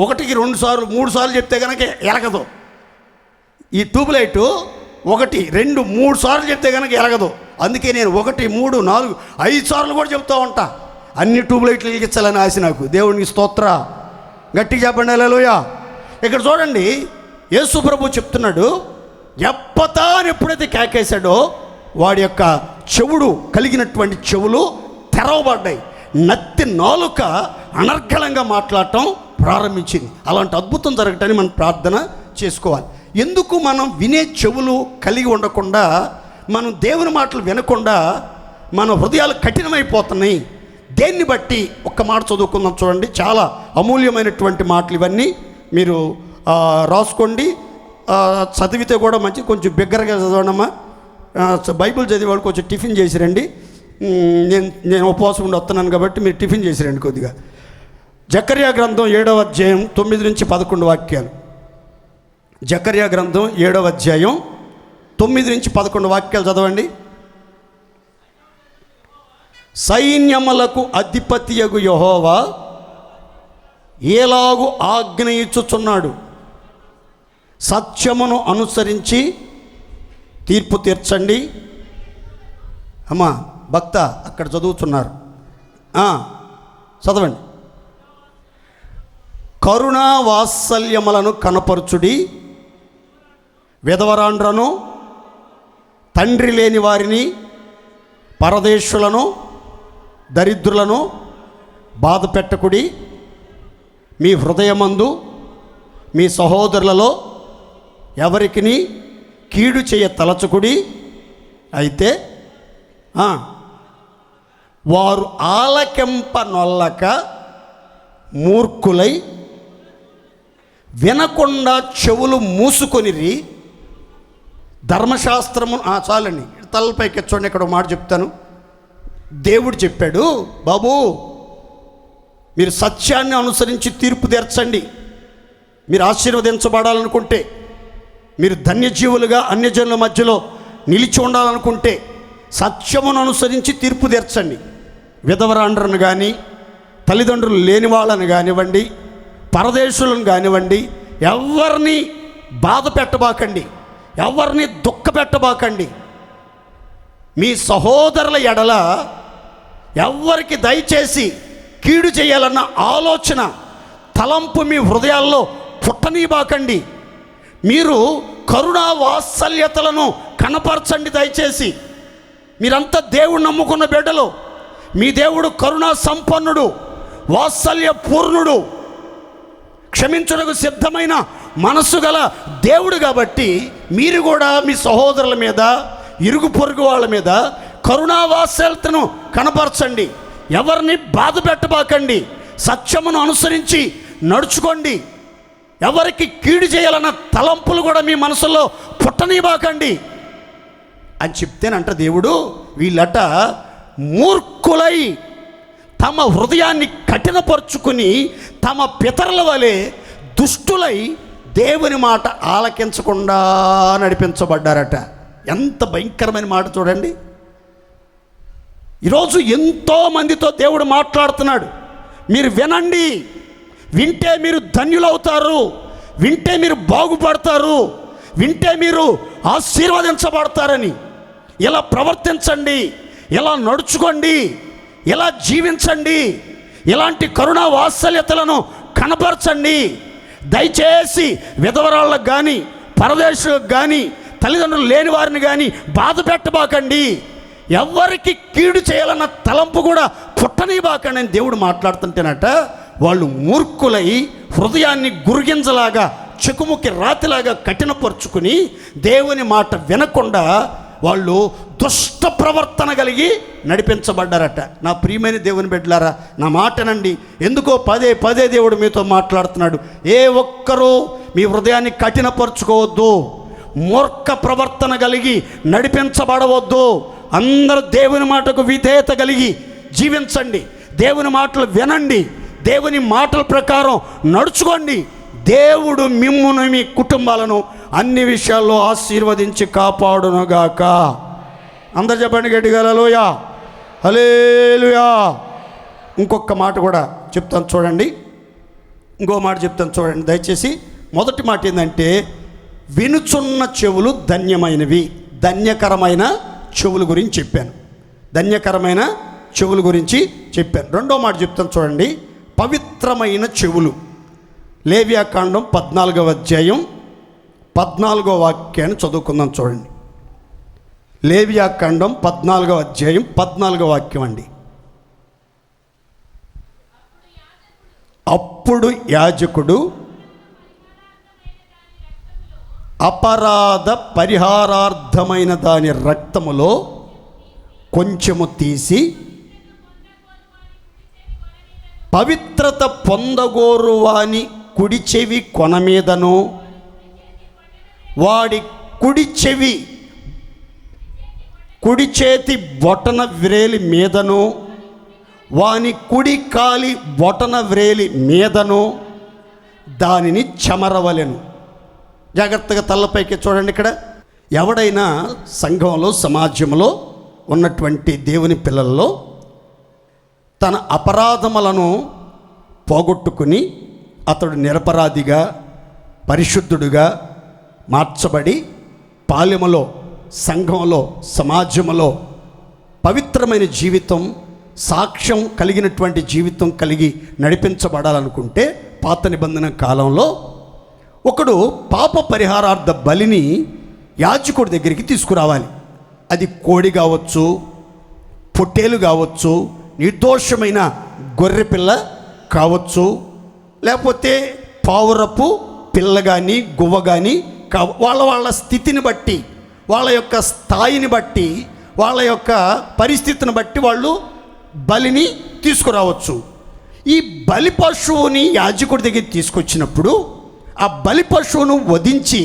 1, 2 సార్లు 3 సార్లు చెప్తే కనుక ఎలగదు. ఈ ట్యూబ్లైటు 1, 2, 3 సార్లు చెప్తే కనుక ఎలగదు. అందుకే నేను 1, 3, 4, 5 సార్లు కూడా చెప్తూ ఉంటా. అన్ని ట్యూబ్లైట్లు వెలిగించాలని ఆశ నాకు. దేవునికి స్తోత్ర. గట్టిగా చెప్పండి హల్లెలూయా. ఇక్కడ చూడండి, యేసు ప్రభు చెప్తున్నాడు, ఎప్పతా అని ఎప్పుడైతే కేకేశాడో వాడి యొక్క చెవుడు కలిగినటువంటి చెవులు తెరవబడ్డాయి. నత్తి నాలుక అనర్గళంగా మాట్లాడటం ప్రారంభించింది. అలాంటి అద్భుతం జరగటాన్ని మనం ప్రార్థన చేసుకోవాలి. ఎందుకు మనం వినే చెవులు కలిగి ఉండకుండా, మనం దేవుని మాటలు వినకుండా మన హృదయాలు కఠినమైపోతున్నాయి? దేన్ని బట్టి ఒక్క మాట చదువుకుందాం చూడండి. చాలా అమూల్యమైనటువంటి మాటలు ఇవన్నీ. మీరు రాసుకోండి, చదివితే కూడా మంచి. కొంచెం బిగ్గరగా చదవడమ్మా. బైబిల్ చదివేవాళ్ళు కొంచెం టిఫిన్ చేసిరండి. నేను ఉపవాసం ఉండి వస్తున్నాను కాబట్టి మీరు టిఫిన్ చేసిరండి కొద్దిగా. జకర్యా గ్రంథం 7వ అధ్యాయం 9 నుంచి 11 వాక్యాలు. జకర్యా గ్రంథం 7వ అధ్యాయం 9 నుంచి 11 వాక్యాలు చదవండి. సైన్యములకు అధిపతియగు యెహోవా ఏలాగు ఆజ్ఞ ఇచ్చుచున్నాడు, సత్యమును అనుసరించి తీర్పు తీర్చండి. అమ్మా భక్త అక్కడ చదువుతున్నారు, చదవండి. కరుణా వాత్సల్యములను కనపరచుడి, విధవరాండ్రను, తండ్రి లేని వారిని, పరదేశులను, దరిద్రులను బాధ పెట్టకుడి. మీ హృదయమందు మీ సహోదరులలో ఎవరికిని కీడు చేయ తలచుకుడి. అయితే వారు ఆలకెంప నొల్లక మూర్ఖులై వినకుండా చెవులు మూసుకొనిరి. ధర్మశాస్త్రము చాలండి, తలపైకి చూడండి. ఇక్కడ మాట చెప్తాను. దేవుడు చెప్పాడు, బాబు మీరు సత్యాన్ని అనుసరించి తీర్పు తీర్చండి. మీరు ఆశీర్వదించబడాలనుకుంటే, మీరు ధన్యజీవులుగా అన్యజనుల మధ్యలో నిలిచి ఉండాలనుకుంటే సత్యమును అనుసరించి తీర్పు తీర్చండి. విధవరాండ్రను కానీ, తల్లిదండ్రులు లేని వాళ్ళని కానివ్వండి, పరదేశులను కానివ్వండి, ఎవరిని బాధ పెట్టబాకండి, ఎవరిని దుఃఖ పెట్టబాకండి. మీ సహోదరుల ఎడల ఎవరికి దయచేసి కీడు చేయాలన్న ఆలోచన, తలంపు మీ హృదయాల్లో పుట్టనీబాకండి. మీరు కరుణా వాత్సల్యతలను కనపరచండి దయచేసి. మీరంతా దేవుడు నమ్ముకున్న బిడ్డలు. మీ దేవుడు కరుణా సంపన్నుడు, వాత్సల్య పూర్ణుడు, క్షమించుటకు సిద్ధమైన మనస్సు గల దేవుడు. కాబట్టి మీరు కూడా మీ సహోదరుల మీద, ఇరుగు పొరుగు వాళ్ళ మీద కరుణా వాత్సల్యతను కనపరచండి. ఎవరిని బాధ పెట్టబాకండి. సత్యమును అనుసరించి నడుచుకోండి. ఎవరికి కీడు చేయాలన్న తలంపులు కూడా మీ మనసులో పుట్టనీబాకండి అని చెప్తేనంట దేవుడు, వీళ్ళట మూర్ఖులై తమ హృదయాన్ని కఠినపరుచుకుని తమ పితరుల వలె దుష్టులై దేవుని మాట ఆలకించకుండా నడిపించబడ్డారట. ఎంత భయంకరమైన మాట చూడండి. ఈరోజు ఎంతో మందితో దేవుడు మాట్లాడుతున్నాడు. మీరు వినండి. వింటే మీరు ధన్యులవుతారు, వింటే మీరు బాగుపడతారు, వింటే మీరు ఆశీర్వదించబడతారని. ఇలా ప్రవర్తించండి, ఇలా నడుచుకోండి, ఇలా జీవించండి, ఇలాంటి కరుణా వాత్సల్యతలను కనపరచండి. దయచేసి విధవరాళ్ళకు కానీ, పరదేశులకు కానీ, తల్లిదండ్రులు లేని వారిని కానీ బాధ పెట్టబాకండి. ఎవరికి కీడు చేయాలన్న తలంపు కూడా పుట్టనీబాకండి అని దేవుడు మాట్లాడుతుంటేనట, వాళ్ళు మూర్ఖులై హృదయాన్ని గురిగింజలాగా, చెకుముకి రాతిలాగా కఠినపరుచుకుని దేవుని మాట వినకుండా వాళ్ళు దుష్ట ప్రవర్తన కలిగి నడిపించబడ్డారట. నా ప్రియమైన దేవుని బిడ్డలారా, నా మాటనండి. ఎందుకో పదే పదే దేవుడు మీతో మాట్లాడుతున్నాడు. ఏ ఒక్కరూ మీ హృదయాన్ని కఠినపరుచుకోవద్దు, మూర్ఖ ప్రవర్తన కలిగి నడిపించబడవద్దు. అందరూ దేవుని మాటకు విధేయత కలిగి జీవించండి. దేవుని మాటలు వినండి, దేవుని మాటల ప్రకారం నడుచుకోండి. దేవుడు మిమ్మును, మీ కుటుంబాలను అన్ని విషయాల్లో ఆశీర్వదించి కాపాడునుగాక. అందరు చెప్పండి గట్టిగా హల్లెలూయా, హల్లెలూయా. ఇంకొక మాట కూడా చెప్తాను చూడండి. ఇంకో మాట చెప్తాను చూడండి దయచేసి. మొదటి మాట ఏంటంటే, వినుచున్న చెవులు ధన్యమైనవి. ధన్యకరమైన చెవుల గురించి చెప్పాను. ధన్యకరమైన చెవుల గురించి చెప్పాను. రెండో మాట చెప్తాను చూడండి, పవిత్రమైన చెవులు. లేవియాకాండం 14వ అధ్యాయం 14వ వాక్యాన్ని చదువుకుందాం చూడండి. లేవియాకాండం 14వ అధ్యాయం 14వ వాక్యం అండి. అప్పుడు యాజకుడు అపరాధ పరిహారార్థమైన దాని రక్తములో కొంచెము తీసి పవిత్రత పొందగోరు వాని కుడి చెవి కొన మీదను వాడి కుడి చేతి బొటన వ్రేలి మీదను వాని కుడి కాలి బొటన వ్రేలి మీదను దానిని చెమరవలెను. జాగ్రత్తగా తలపైకి చూడండి. ఇక్కడ ఎవడైనా సంఘంలో సమాజంలో ఉన్నటువంటి దేవుని పిల్లల్లో తన అపరాధములను పోగొట్టుకుని అతడు నిరపరాధిగా పరిశుద్ధుడుగా మార్చబడి పాలెములో సంఘంలో సమాజంలో పవిత్రమైన జీవితం సాక్ష్యం కలిగినటువంటి జీవితం కలిగి నడిపించబడాలనుకుంటే పాత నిబంధన కాలంలో ఒకడు పాప పరిహారార్థ బలిని యాజకుడి దగ్గరికి తీసుకురావాలి. అది కోడి కావచ్చు, పొట్టేలు కావచ్చు, నిర్దోషమైన గొర్రెపిల్ల కావచ్చు, లేకపోతే పావురపు పిల్ల కానీ గువ్వ కానీ వాళ్ళ స్థితిని బట్టి, వాళ్ళ యొక్క స్థాయిని బట్టి, వాళ్ళ యొక్క పరిస్థితిని బట్టి వాళ్ళు బలిని తీసుకురావచ్చు. ఈ బలి పశువుని యాజకుడి దగ్గరికి తీసుకొచ్చినప్పుడు ఆ బలి పశువును వధించి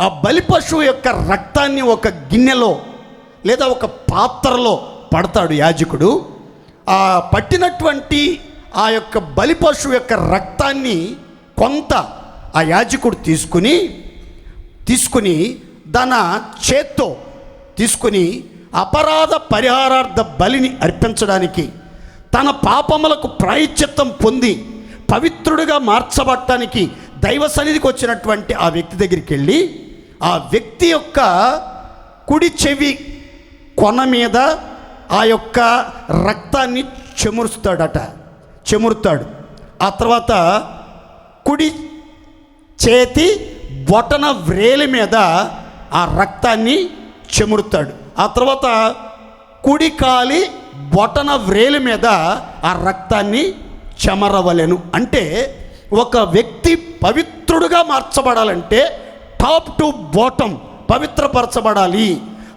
ఆ బలి పశువు యొక్క రక్తాన్ని ఒక గిన్నెలో లేదా ఒక పాత్రలో పడతాడు యాజకుడు. ఆ పట్టినటువంటి ఆ యొక్క బలి పశువు యొక్క రక్తాన్ని కొంత ఆ యాజకుడు తీసుకుని తన చేత్తో తీసుకుని అపరాధ పరిహారార్థ బలిని అర్పించడానికి, తన పాపములకు ప్రాయశ్చిత్తం పొంది పవిత్రుడిగా మార్చబడటానికి దైవ సన్నిధికి వచ్చినటువంటి ఆ వ్యక్తి దగ్గరికి వెళ్ళి ఆ వ్యక్తి యొక్క కుడి చెవి కొన మీద ఆ యొక్క రక్తాన్ని చెమురుతాడు. ఆ తర్వాత కుడి చేతి బొటన వ్రేలి మీద ఆ రక్తాన్ని చెమురుతాడు. ఆ తర్వాత కుడి కాలి బొటన వ్రేలి మీద ఆ రక్తాన్ని చెమరవలెను. అంటే ఒక వ్యక్తి పవిత్రుడుగా మార్చబడాలంటే టాప్ టు బాటం పవిత్రపరచబడాలి,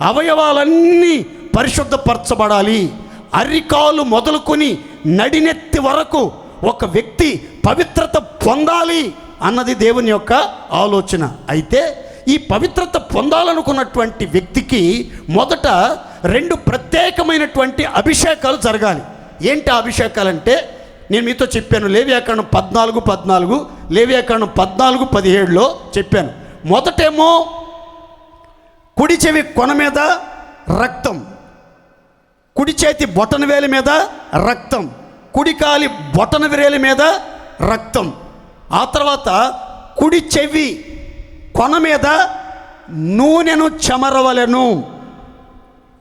అవయవాలన్నీ పరిశుద్ధపరచబడాలి, అరికాలు మొదలుకొని నడినెత్తి వరకు ఒక వ్యక్తి పవిత్రత పొందాలి అన్నది దేవుని యొక్క ఆలోచన. అయితే ఈ పవిత్రత పొందాలనుకున్నటువంటి వ్యక్తికి మొదట 2 ప్రత్యేకమైనటువంటి అభిషేకాలు జరగాలి. ఏంటి ఆ అభిషేకాలంటే నేను మీతో చెప్పాను. లేవియాకాండం 14:14, లేవియాకాండం 14:17లో చెప్పాను. మొదటేమో కుడి చెవి కొన మీద రక్తం, కుడి చేతి బొటన వేలి మీద రక్తం, కుడి కాలి బొటన వేలి మీద రక్తం. ఆ తర్వాత కుడి చెవి కొన మీద నూనెను చెమరవలెను,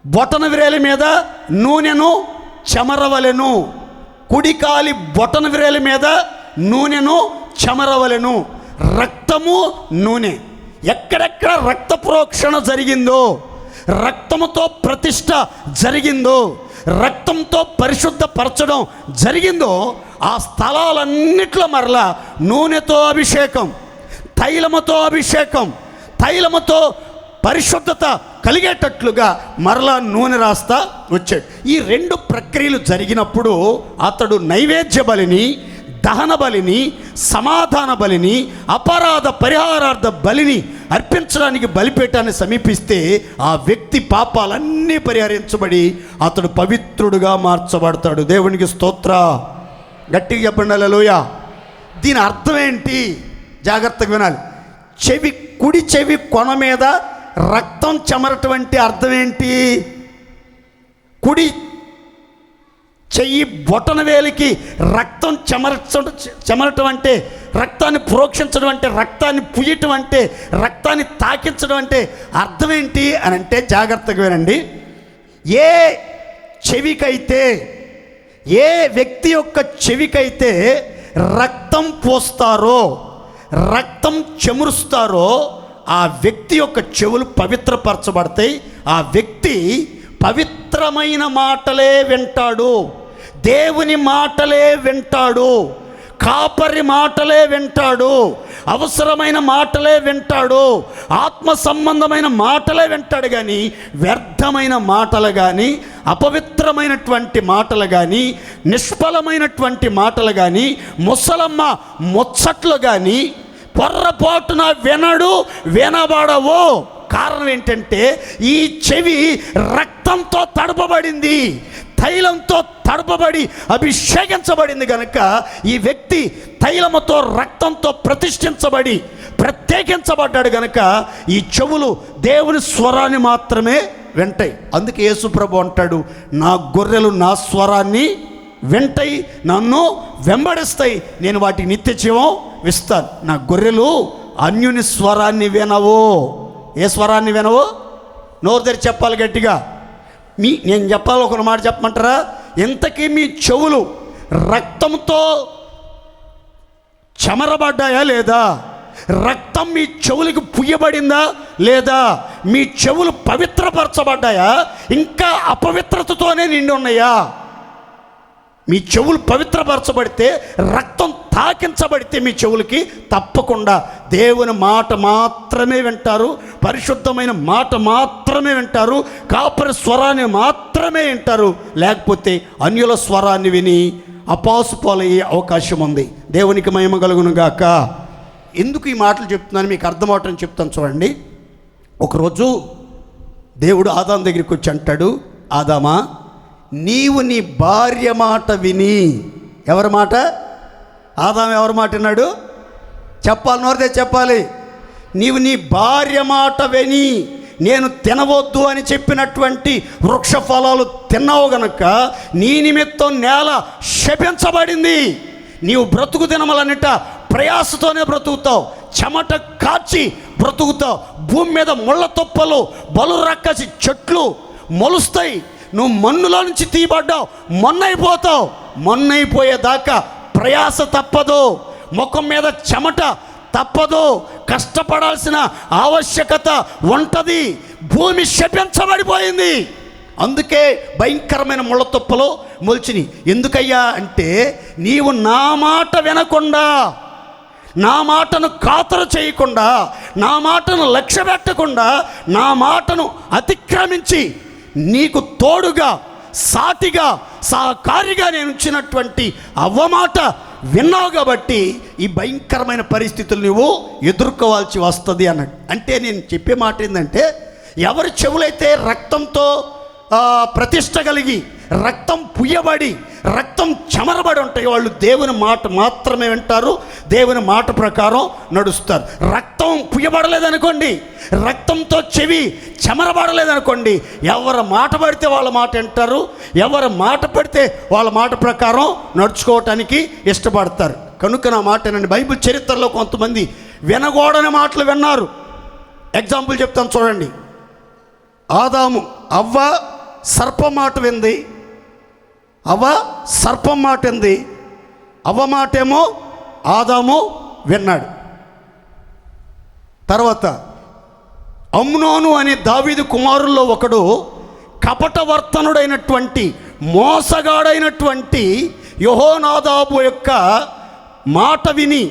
బొటన విరేలి మీద నూనెను చెమరవలెను, కుడి కాలి బొటన విరేలి మీద నూనెను చెమరవలెను. రక్తము నూనె, ఎక్కడెక్కడ రక్త ప్రోక్షణ జరిగిందో, రక్తముతో ప్రతిష్ట జరిగిందో, రక్తంతో పరిశుద్ధపరచడం జరిగిందో ఆ స్థలాలన్నిట్లో మరలా నూనెతో అభిషేకం, తైలముతో అభిషేకం, తైలముతో పరిశుద్ధత కలిగేటట్లుగా మరలా నూనె రాస్తా వచ్చాడు. ఈ 2 ప్రక్రియలు జరిగినప్పుడు అతడు నైవేద్య బలిని, దహన బలిని, సమాధాన బలిని, అపరాధ పరిహారార్థ బలిని అర్పించడానికి బలిపీఠాన్ని సమీపిస్తే ఆ వ్యక్తి పాపాలన్నీ పరిహరించబడి అతడు పవిత్రుడుగా మార్చబడతాడు. దేవునికి స్తోత్ర. గట్టిగా చెప్పండి హల్లెలూయా. దీని అర్థం ఏంటి? జాగ్రత్తగా వినాలి. కుడి చెవి కొన మీద రక్తం చెమరటువంటి అర్థం ఏంటి? కుడి చెయ్యి బొటన వేలికి రక్తం చెమరటం అంటే, రక్తాన్ని ప్రోక్షించడం అంటే, రక్తాన్ని పుయ్యటం అంటే, రక్తాన్ని తాకించడం అంటే అర్థం ఏంటి అని అంటే జాగ్రత్తగా వినండి. ఏ చెవికైతే, ఏ వ్యక్తి యొక్క చెవికైతే రక్తం పోస్తారో, రక్తం చెమురుస్తారో ఆ వ్యక్తి యొక్క చెవులు పవిత్రపరచబడతాయి. ఆ వ్యక్తి పవిత్రమైన మాటలే వింటాడు, దేవుని మాటలే వింటాడు, కాపరి మాటలే వింటాడు, అవసరమైన మాటలే వింటాడు, ఆత్మ సంబంధమైన మాటలే వింటాడు. కానీ వ్యర్థమైన మాటలు కానీ, అపవిత్రమైనటువంటి మాటలు కానీ, నిష్ఫలమైనటువంటి మాటలు కానీ, ముసలమ్మ ముచ్చట్లు కానీ పొర్రపాటున వినడు, వినబడవు. కారణం ఏంటంటే ఈ చెవి రక్తంతో తడపబడింది, తైలంతో తడపబడి అభిషేకించబడింది కనుక ఈ వ్యక్తి తైలముతో రక్తంతో ప్రతిష్ఠించబడి ప్రత్యేకించబడ్డాడు కనుక ఈ చెవులు దేవుని స్వరాన్ని మాత్రమే వింటాయి. అందుకే యేసుప్రభు అంటాడు, నా గొర్రెలు నా స్వరాన్ని వింటాయి, నన్ను వెంబడిస్తాయి, నేను వాటికి నిత్య జీవం ఇస్తాను. నా గొర్రెలు అన్యుని స్వరాన్ని వినవు. ఏ స్వరాన్ని వినవు? నోరు తెరిచి చెప్పాలి గట్టిగా. నేను చెప్పాలి, ఒక మాట చెప్పమంటారా? ఇంతకీ మీ చెవులు రక్తంతో చెమరబడ్డాయా లేదా? రక్తం మీ చెవులకు పుయ్యబడిందా లేదా? మీ చెవులు పవిత్రపరచబడ్డాయా, ఇంకా అపవిత్రతతోనే నిండి ఉన్నాయా? మీ చెవులు పవిత్రపరచబడితే, రక్తం తాకించబడితే మీ చెవులకి తప్పకుండా దేవుని మాట మాత్రమే వింటారు, పరిశుద్ధమైన మాట మాత్రమే వింటారు, కాపరి స్వరాన్ని మాత్రమే వింటారు. లేకపోతే అన్యుల స్వరాన్ని విని అపాసుపాలయ్యే అవకాశం ఉంది. దేవునికి మహిమ కలుగును గాక. ఎందుకు ఈ మాటలు చెప్తున్నాను మీకు అర్థమవటం చెప్తాను చూడండి. ఒకరోజు దేవుడు ఆదాము దగ్గరికి వచ్చి అంటాడు, ఆదామా, నీవు నీ భార్య మాట విని. ఎవరి మాట? ఆదాము ఎవరి మాట విన్నాడు? చెప్పాలి, నోరితే చెప్పాలి. నీవు నీ భార్య మాట విని నేను తినవద్దు అని చెప్పినటువంటి వృక్ష ఫలాలు తిన్నావు గనక నీ నిమిత్తం నేల శపించబడింది. నీవు బ్రతుకు దినములన్నిట ప్రయాసతోనే బ్రతుకుతావు, చెమట కాచి బ్రతుకుతావు. భూమి మీద ముళ్ళ తుప్పలు, బలు రక్కసి చెట్లు మొలుస్తాయి. నువ్వు మన్నులో నుంచి తీయబడ్డావు, మొన్నైపోతావు. మొన్నైపోయేదాకా ప్రయాస తప్పదు, ముఖం మీద చెమట తప్పదు, కష్టపడాల్సిన ఆవశ్యకత ఉంటుంది. భూమి శపించబడిపోయింది. అందుకే భయంకరమైన ముళ్ళ తుప్పలు మొలిచిని. ఎందుకయ్యా అంటే నీవు నా మాట వినకుండా, నా మాటను ఖాతరు చేయకుండా, నా మాటను లక్ష్య పెట్టకుండా, నా మాటను అతిక్రమించి నీకు తోడుగా, సాటిగా, సహకారిగా నేను ఉంచినటువంటి అవ్వమాట విన్నావు కాబట్టి ఈ భయంకరమైన పరిస్థితులు నువ్వు ఎదుర్కోవాల్సి వస్తుంది అన్నాడు. అంటే నేను చెప్పే మాట ఏంటంటే, ఎవరి చెవులైతే రక్తంతో ప్రతిష్ట కలిగి, రక్తం పుయ్యబడి, రక్తం చెమరబడి ఉంటాయి, వాళ్ళు దేవుని మాట మాత్రమే వింటారు, దేవుని మాట ప్రకారం నడుస్తారు. రక్తం పుయ్యబడలేదనుకోండి, రక్తంతో చెవి చెమరబడలేదనుకోండి, ఎవరి మాట పడితే వాళ్ళ మాట వింటారు, ఎవరి మాట పడితే వాళ్ళ మాట ప్రకారం నడుచుకోవటానికి ఇష్టపడతారు. కనుక నా మాట ఏనండి, బైబిల్ చరిత్రలో కొంతమంది వినకూడని మాటలు విన్నారు. ఎగ్జాంపుల్ చెప్తాను చూడండి. ఆదాము, అవ్వ సర్పం మాట వింది, అవ్వ సర్పం మాట వింది, అవ్వ మాటేమో ఆదాము విన్నాడు. తర్వాత అమ్నోను అనే దావీదు కుమారుల్లో ఒకడు కపటవర్తనుడైనటువంటి, మోసగాడైనటువంటి యెహోనాదాబు యొక్క మాట విని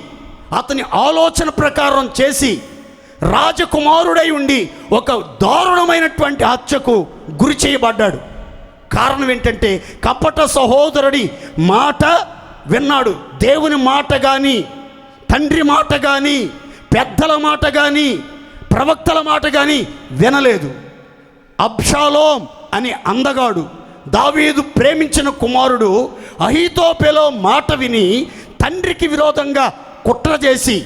అతని ఆలోచన ప్రకారం చేసి రాజకుమారుడై ఉండి ఒక దారుణమైనటువంటి హత్యకు గురి చేయబడ్డాడు. కారణం ఏంటంటే కపట సహోదరుడి మాట విన్నాడు. దేవుని మాట కానీ, తండ్రి మాట కానీ, పెద్దల మాట కానీ, ప్రవక్తల మాట కానీ వినలేదు. అబ్షాలోం అనే అందగాడు, దావీదు ప్రేమించిన కుమారుడు అహీతోపెలో మాట విని తండ్రికి విరోధంగా కుట్ర చేసి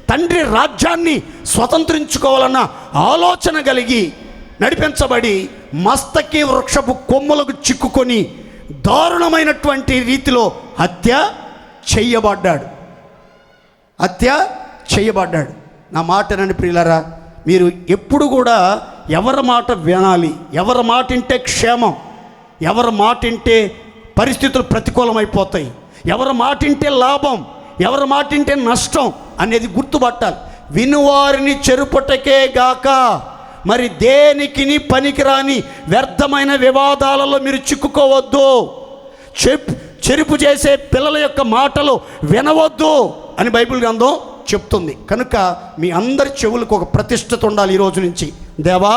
తండ్రి రాజ్యాన్ని స్వతంత్రించుకోవాలన్న ఆలోచన కలిగి నడిపించబడి మస్తకి వృక్షపు కొమ్ములకు చిక్కుకొని దారుణమైనటువంటి రీతిలో హత్య చేయబడ్డాడు. నా మాట నండి ప్రియులారా, మీరు ఎప్పుడు కూడా ఎవరి మాట వినాలి, ఎవరి మాట వింటే క్షేమం, ఎవరి మాట వింటే పరిస్థితులు ప్రతికూలమైపోతాయి, ఎవరి మాట వింటే లాభం, ఎవరి మాట వింటే నష్టం అనేది గుర్తుపట్టాలి. వినువారిని చెరుపుటకే గాక మరి దేనికిని పనికిరాని వ్యర్థమైన వివాదాలలో మీరు చిక్కుకోవద్దు. చెరుపు చేసే పిల్లల యొక్క మాటలు వినవద్దు అని బైబిల్ గ్రంథం చెప్తుంది. కనుక మీ అందరి చెవులకు ఒక ప్రతిష్టత ఉండాలి. ఈరోజు నుంచి దేవా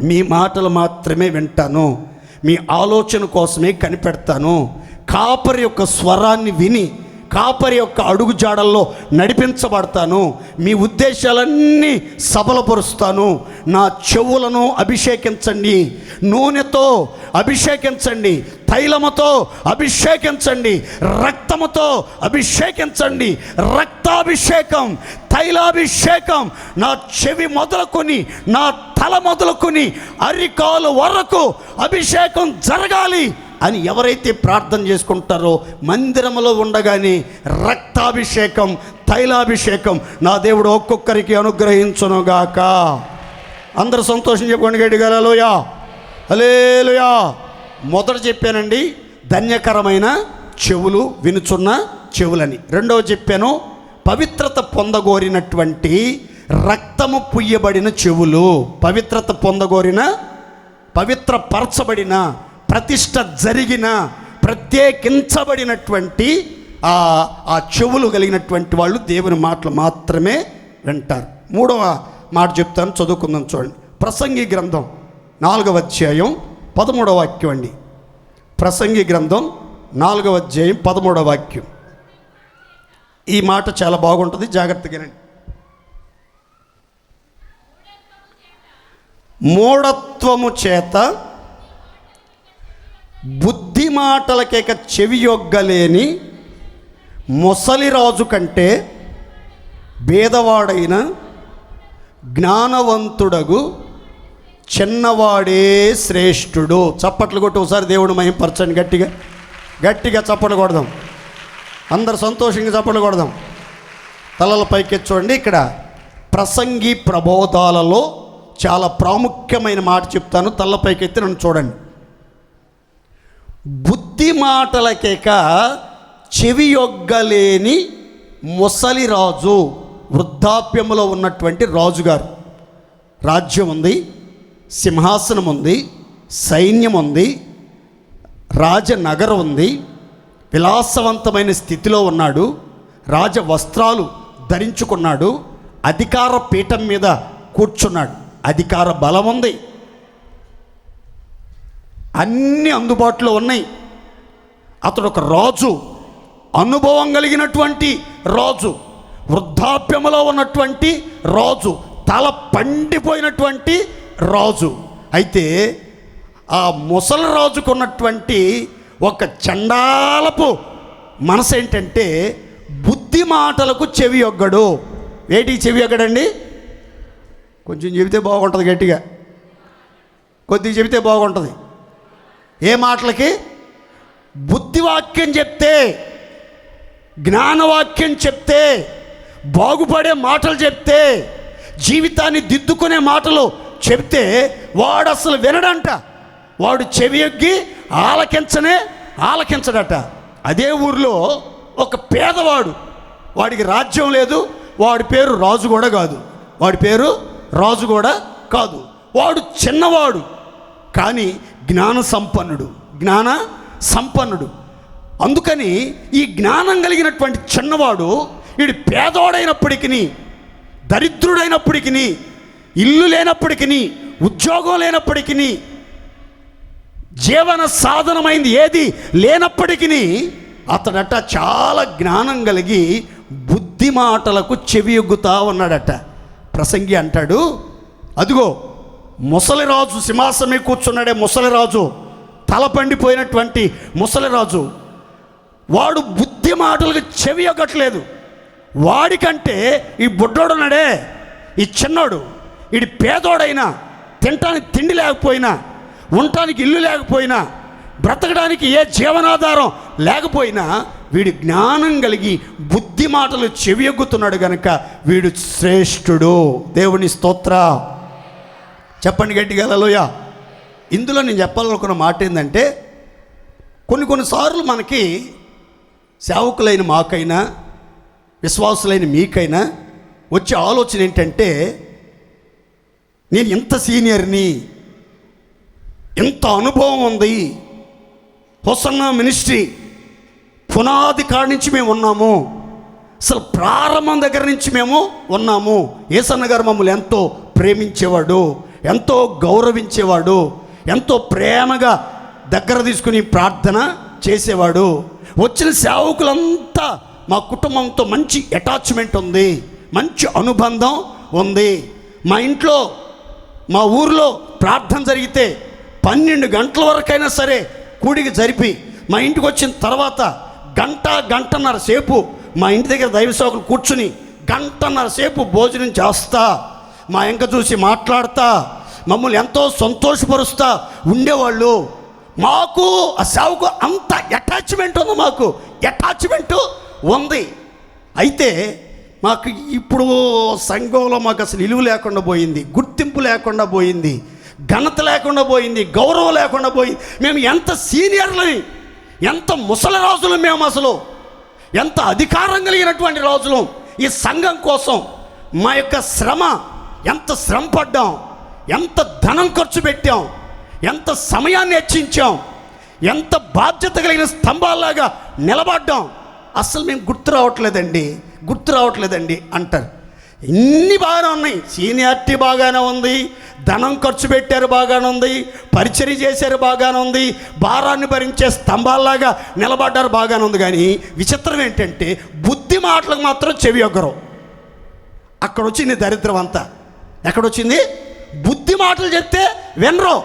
మీ మాటలు మాత్రమే వింటాను, మీ ఆలోచన కోసమే కనిపెడతాను. కాపరి యొక్క స్వరాన్ని విని కాపరి యొక్క అడుగుజాడల్లో నడిపించబడతాను. మీ ఉద్దేశాలన్నీ సఫలపరుస్తాను. నా చెవులను అభిషేకించండి, నూనెతో అభిషేకించండి, తైలముతో అభిషేకించండి, రక్తముతో అభిషేకించండి. రక్తాభిషేకం, తైలాభిషేకం నా చెవి మొదలుకొని నా తల మొదలుకొని అరికాలు వరకు అభిషేకం జరగాలి అని ఎవరైతే ప్రార్థన చేసుకుంటారో మందిరంలో ఉండగానే రక్తాభిషేకం, తైలాభిషేకం నా దేవుడు ఒక్కొక్కరికి అనుగ్రహించునుగాక. అందరూ సంతోషం చెప్పుకోండి గట్టిగా హల్లెలూయా, హల్లెలూయా. మొదట చెప్పానండి ధన్యకరమైన చెవులు, వినుచున్న చెవులని. రెండవ చెప్పాను పవిత్రత పొందగోరినటువంటి రక్తము పుయ్యబడిన చెవులు. పవిత్రత పొందగోరిన, పవిత్రపరచబడిన, ప్రతిష్ట జరిగిన, ప్రత్యేకించబడినటువంటి ఆ చెవులు కలిగినటువంటి వాళ్ళు దేవుని మాటలు మాత్రమే వింటారు. మూడవ మాట చెప్తాను, చదువుకుందాం చూడండి. ప్రసంగి గ్రంథం 4వ అధ్యాయం 13వ వాక్యం అండి. ప్రసంగి గ్రంథం 4వ అధ్యాయం 13వ వాక్యం. ఈ మాట చాలా బాగుంటుంది, జాగ్రత్తగానండి. మూఢత్వము చేత బుద్ధి మాటలకేక చెవియొగ్గలేని ముసలిరాజు కంటే భేదవాడైన జ్ఞానవంతుడగు చిన్నవాడే శ్రేష్ఠుడు. చప్పట్లు కొట్టి ఒకసారి దేవుడు మహింపరచండి. గట్టిగా గట్టిగా చప్పట్లు కొడదాం. అందరు సంతోషంగా చప్పట్లు కొడదాం. తలల పైకి చూడండి. ఇక్కడ ప్రసంగి ప్రబోధాలలో చాలా ప్రాముఖ్యమైన మాట చెప్తాను. తలల పైకి ఎత్తి నన్ను చూడండి. బుద్ధి మాటలకేక చెవియొగ్గలేని ముసలిరాజు, వృద్ధాప్యములో ఉన్నటువంటి రాజుగారు. రాజ్యం ఉంది, సింహాసనం ఉంది, సైన్యం ఉంది, రాజనగరం ఉంది, విలాసవంతమైన స్థితిలో ఉన్నాడు, రాజ వస్త్రాలు ధరించుకున్నాడు, అధికార పీఠం మీద కూర్చున్నాడు, అధికార బలం ఉంది, అన్నీ అందుబాటులో ఉన్నాయి. అతడు ఒక రాజు, అనుభవం కలిగినటువంటి రాజు, వృద్ధాప్యములో ఉన్నటువంటి రాజు, తల పండిపోయినటువంటి రాజు. అయితే ఆ ముసలి రాజుకు ఉన్నటువంటి ఒక చండాలపు మనసు ఏంటంటే బుద్ధి మాటలకు చెవి యొగ్గడు. వేటికి చెవి యొగ్గడండి? కొంచెం చెబితే బాగుంటుంది, గట్టిగా కొద్దిగా చెబితే బాగుంటుంది. ఏ మాటలకి? బుద్ధివాక్యం చెప్తే, జ్ఞానవాక్యం చెప్తే, బాగుపడే మాటలు చెప్తే, జీవితాన్ని దిద్దుకునే మాటలు చెప్తే వాడు అసలు వినడంట. వాడు చెవి యొగ్గి ఆలకించడట. అదే ఊరిలో ఒక పేదవాడు, వాడికి రాజ్యం లేదు, వాడి పేరు రాజు కూడా కాదు, వాడు చిన్నవాడు కానీ జ్ఞాన సంపన్నుడు. అందుకని ఈ జ్ఞానం కలిగినటువంటి చిన్నవాడు వీడు పేదవాడైనప్పటికీ, దరిద్రుడైనప్పటికీ, ఇల్లు లేనప్పటికీ, ఉద్యోగం లేనప్పటికీ, జీవన సాధనమైంది ఏది లేనప్పటికీ అతడట చాలా జ్ఞానం కలిగి బుద్ధి మాటలకు చెవి యొగ్గుతా ఉన్నాడట. ప్రసంగి అంటాడు, అదిగో ముసలిరాజు సింహాసనం కూర్చున్నాడే, ముసలిరాజు, తల పండిపోయినటువంటి ముసలిరాజు, వాడు బుద్ధి మాటలకు చెవి యొగ్గట్లేదు. వాడికంటే ఈ బుడ్డోడున్నాడే, ఈ చిన్నోడు, వీడి పేదోడైనా, తినటానికి తిండి లేకపోయినా, ఉండటానికి ఇల్లు లేకపోయినా, బ్రతకడానికి ఏ జీవనాధారం లేకపోయినా, వీడు జ్ఞానం కలిగి బుద్ధి మాటలు చెవి యొగ్గుతున్నాడు కనుక వీడు శ్రేష్ఠుడు. దేవుని స్తోత్ర. చెప్పండి గట్టిగా హల్లెలూయా. ఇందులో నేను చెప్పాలనుకున్న మాట ఏంటంటే, కొన్నిసార్లు మనకి సేవకులైన మాకైనా, విశ్వాసులైన మీకైనా వచ్చే ఆలోచన ఏంటంటే, నేను ఇంత సీనియర్ని, ఇంత అనుభవం ఉంది, హోసన్నా మినిస్ట్రీ పునాది కాడి నుంచి మేము ఉన్నాము, అసలు ప్రారంభం దగ్గర నుంచి మేము ఉన్నాము. యేసన్న గారు మమ్మల్ని ఎంతో ప్రేమించేవాడు, ఎంతో గౌరవించేవాడు, ఎంతో ప్రేమగా దగ్గర తీసుకుని ప్రార్థన చేసేవాడు. వచ్చిన సేవకులంతా మా కుటుంబంతో మంచి అటాచ్మెంట్ ఉంది, మంచి అనుబంధం ఉంది. మా ఇంట్లో, మా ఊరిలో ప్రార్థన జరిగితే 12 గంటల వరకైనా సరే కూడికి జరిపి మా ఇంటికి వచ్చిన తర్వాత గంటన్నర సేపు మా ఇంటి దగ్గర దైవ సేవకులు కూర్చుని గంటన్నర సేపు భోజనం చేస్తా, మా ఇంక చూసి మాట్లాడతా, మమ్మల్ని ఎంతో సంతోషపరుస్తా ఉండేవాళ్ళు. మాకు ఆ సేవకు అంత అటాచ్మెంట్ ఉంది, మాకు అటాచ్మెంట్ ఉంది. అయితే మాకు ఇప్పుడు సంఘంలో మాకు అసలు విలువ లేకుండా పోయింది, గుర్తింపు లేకుండా పోయింది, ఘనత లేకుండా పోయింది, గౌరవం లేకుండా పోయింది. మేము ఎంత సీనియర్లని, ఎంత ముసలి రాజులు, మేము అసలు ఎంత అధికారం కలిగినటువంటి రాజులు. ఈ సంఘం కోసం మా యొక్క శ్రమ, ఎంత శ్రమ పడ్డాం, ఎంత ధనం ఖర్చు పెట్టాం, ఎంత సమయాన్ని హెచ్చించాం, ఎంత బాధ్యత కలిగిన స్తంభాల్లాగా నిలబడ్డాం. అసలు మేము గుర్తు రావట్లేదండి అంటారు. ఇన్ని బాగానే ఉన్నాయి, సీనియారిటీ బాగానే ఉంది, ధనం ఖర్చు పెట్టారు బాగానే ఉంది, పరిచర్య చేశారు బాగానే ఉంది, భారాన్ని భరించే స్తంభాల్లాగా నిలబడ్డారు బాగానే ఉంది. కానీ విచిత్రం ఏంటంటే బుద్ధి మాటలకు మాత్రం చెవి ఒగ్గరు. అక్కడ వచ్చింది దరిద్రం అంతా. ఎక్కడొచ్చింది? బుద్ధి మాటలు చెప్తే వినరు,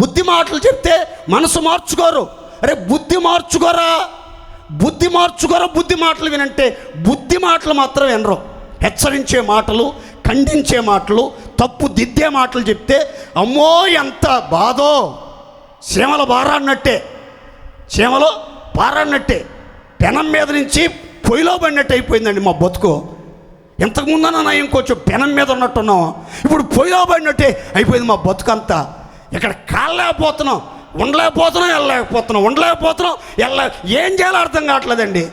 బుద్ధి మాటలు చెప్తే మనసు మార్చుకోరు. అరే బుద్ధి మార్చుకోరా, బుద్ధి మాటలు వినంటే బుద్ధి మాటలు మాత్రం వినరు. హెచ్చరించే మాటలు, ఖండించే మాటలు, తప్పు దిద్దే మాటలు చెప్తే అమ్మో ఎంత బాధో. చీమల పారాడినట్టే పెనం మీద నుంచి పొయ్యిలో పడినట్టు అయిపోయిందండి మా బతుకు. ఇంతకుముందన్నా నా ఇంకొంచెం పెనం మీద ఉన్నట్టున్నాం, ఇప్పుడు పొయ్యిలో పడినట్టే అయిపోయింది మా బతుకంతా. ఇక్కడ కాలేకపోతున్నాం, ఉండలేకపోతున్నాం, ఏం చేయాలో అర్థం కావట్లేదండి.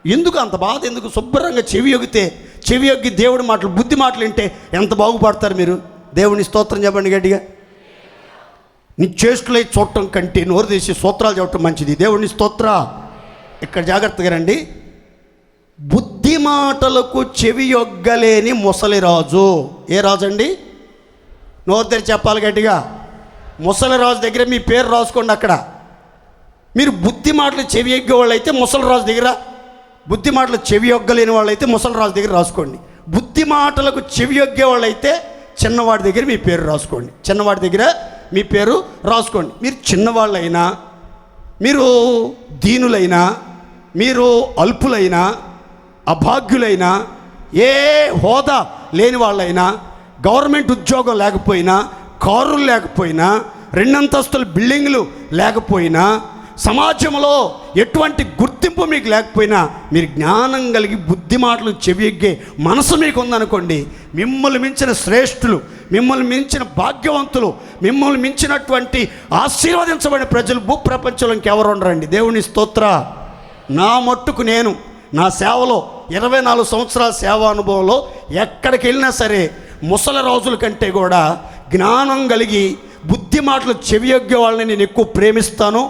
ఎందుకు అంత బాధ? ఎందుకు? శుభ్రంగా చెవి యొగ్గి దేవుడి మాటలు, బుద్ధి మాటలు వింటే ఎంత బాగుపడతారు మీరు. దేవుని స్తోత్రం చెప్పండి గట్టిగా. నీ చేష్టలై చూడటం కంటే నోరు తీసి స్తోత్రాలు చెప్పటం మంచిది. దేవుని స్తోత్ర. ఇక్కడ జాగ్రత్తగా రండి. బుద్ధి మాటలకు చెవి యొగ్గలేని ముసలి రాజు. ఏ రాజు అండి? నోరు తెరిచి చెప్పాలి గట్టిగా. ముసలి రాజు దగ్గర మీ పేరు రాసుకోండి. అక్కడ మీరు బుద్ధి మాటలు చెవి యొగ్గే వాళ్ళు అయితే ముసలి రాజు దగ్గర, బుద్ధి మాటలు చెవి యొగ్గలేని వాళ్ళు అయితే ముసలి రాజు దగ్గర రాసుకోండి. బుద్ధి మాటలకు చెవి యొగ్గే వాళ్ళు అయితే చిన్నవాడి దగ్గర మీ పేరు రాసుకోండి. చిన్నవాడి దగ్గర మీ పేరు రాసుకోండి. మీరు చిన్నవాళ్ళైనా, మీరు దీనులైనా, మీరు అల్పులైనా, అభాగ్యులైనా, ఏ హోదా లేని వాళ్ళైనా, గవర్నమెంట్ ఉద్యోగం లేకపోయినా, కారులు లేకపోయినా, 2 అంతస్తుల బిల్డింగ్లు లేకపోయినా, సమాజంలో ఎటువంటి గుర్తింపు మీకు లేకపోయినా, మీరు జ్ఞానం కలిగి బుద్ధి మాటలు చెవియగ్గే మనసు మీకు ఉందనుకోండి, మిమ్మల్ని మించిన శ్రేష్ఠులు, మిమ్మల్ని మించిన భాగ్యవంతులు, మిమ్మల్ని మించినటువంటి ఆశీర్వదించబడిన ప్రజలు భూప్రపంచంలో ఇంకెవరు ఉండరండి. దేవుని స్తోత్ర. నా మట్టుకు నేను నా సేవలో 24 సంవత్సరాల సేవా అనుభవంలో ఎక్కడికి వెళ్ళినా సరే ముసలి రోజుల కంటే కూడా జ్ఞానం కలిగి బుద్ధి మాటలు చెవియొగ్గే వాళ్ళని నేను ఎక్కువ ప్రేమిస్తాను,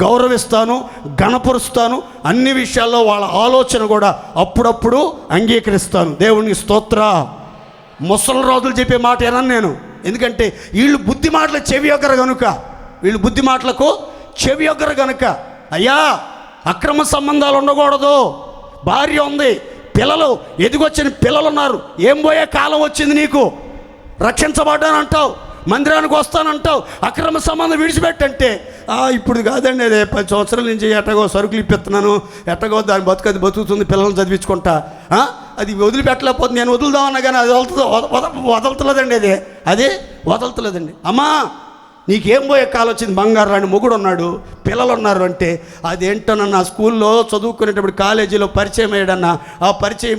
గౌరవిస్తాను, గణపరుస్తాను. అన్ని విషయాల్లో వాళ్ళ ఆలోచన కూడా అప్పుడప్పుడు అంగీకరిస్తాను. దేవునికి స్తోత్ర. ముసలి రోజులు చెప్పే మాట ఏనని నేను, ఎందుకంటే వీళ్ళు బుద్ధి మాటలు చెవియొగ్గరు కనుక. అయ్యా అక్రమ సంబంధాలు ఉండకూడదు, భార్య ఉంది, పిల్లలు ఎదిగొచ్చిన పిల్లలు ఉన్నారు, ఏం పోయే కాలం వచ్చింది నీకు, రక్షించబడ్డాను అంటావు, మందిరానికి వస్తానంటావు, అక్రమ సంబంధం విడిచిపెట్టంటే ఇప్పుడు కాదండి, అదే 10 సంవత్సరాల నుంచి ఎట్టగో సరుకులు ఇప్పిస్తున్నాను, ఎట్టగో దాని బతుకుతుంది, పిల్లల్ని చదివించుకుంటా, అది వదిలిపెట్టలేకపోతే నేను వదులుదామన్నా కానీ అది వదలతలేదండి, అదే వదలతలేదండి. అమ్మా నీకేం పోయే కాలం వచ్చింది, బంగారు రాని మొగుడు ఉన్నాడు, పిల్లలు ఉన్నారు అంటే అదేంటోనన్నా స్కూల్లో చదువుకునేటప్పుడు కాలేజీలో పరిచయం అయ్యాడన్నా, ఆ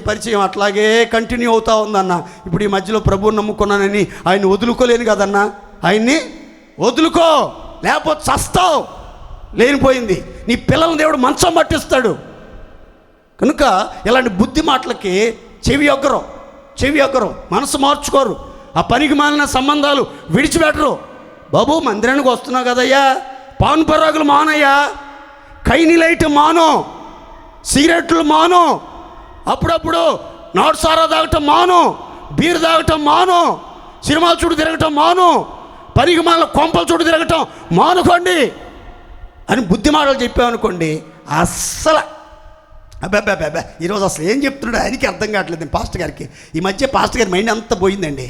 పరిచయం అట్లాగే కంటిన్యూ అవుతా ఉందన్న. ఇప్పుడు ఈ మధ్యలో ప్రభువుని నమ్ముకున్నానని ఆయన్ని వదులుకోలేను కదన్నా, ఆయన్ని వదులుకో, లేకపోతే చస్తావు. లేనిపోయింది. నీ పిల్లల్ని దేవుడు మంచం పట్టిస్తాడు. కనుక ఇలాంటి బుద్ధి మాటలకి చెవి ఒగ్గరు. చెవి ఎక్కరు, మనసు మార్చుకోరు, ఆ పనికి మాలిన సంబంధాలు విడిచిపెట్టరు. బాబు మందిరానికి వస్తున్నావు కదయ్యా, పాన్ పరాగులు మానయ్యా, కైని లైట్ మాను, సిగరెట్లు మాను, అప్పుడప్పుడు నాటు సారా తాగటం మాను, బీర్ తాగటం మాను, సినిమాల చుట్టూ తిరగటం మాను, పనికి మాలిన కొంపల చుట్టూ తిరగటం మానుకోండి అని బుద్ధి మాటలు చెప్పామనుకోండి, అస్సలు అబ్బాబ్బాబ్బా ఈరోజు అసలు ఏం చెప్తున్నాడు ఆయనకి అర్థం కావట్లేదు పాస్టర్ గారికి. ఈ మధ్య పాస్టర్ గారి మైండ్ అంతా పోయిందండి.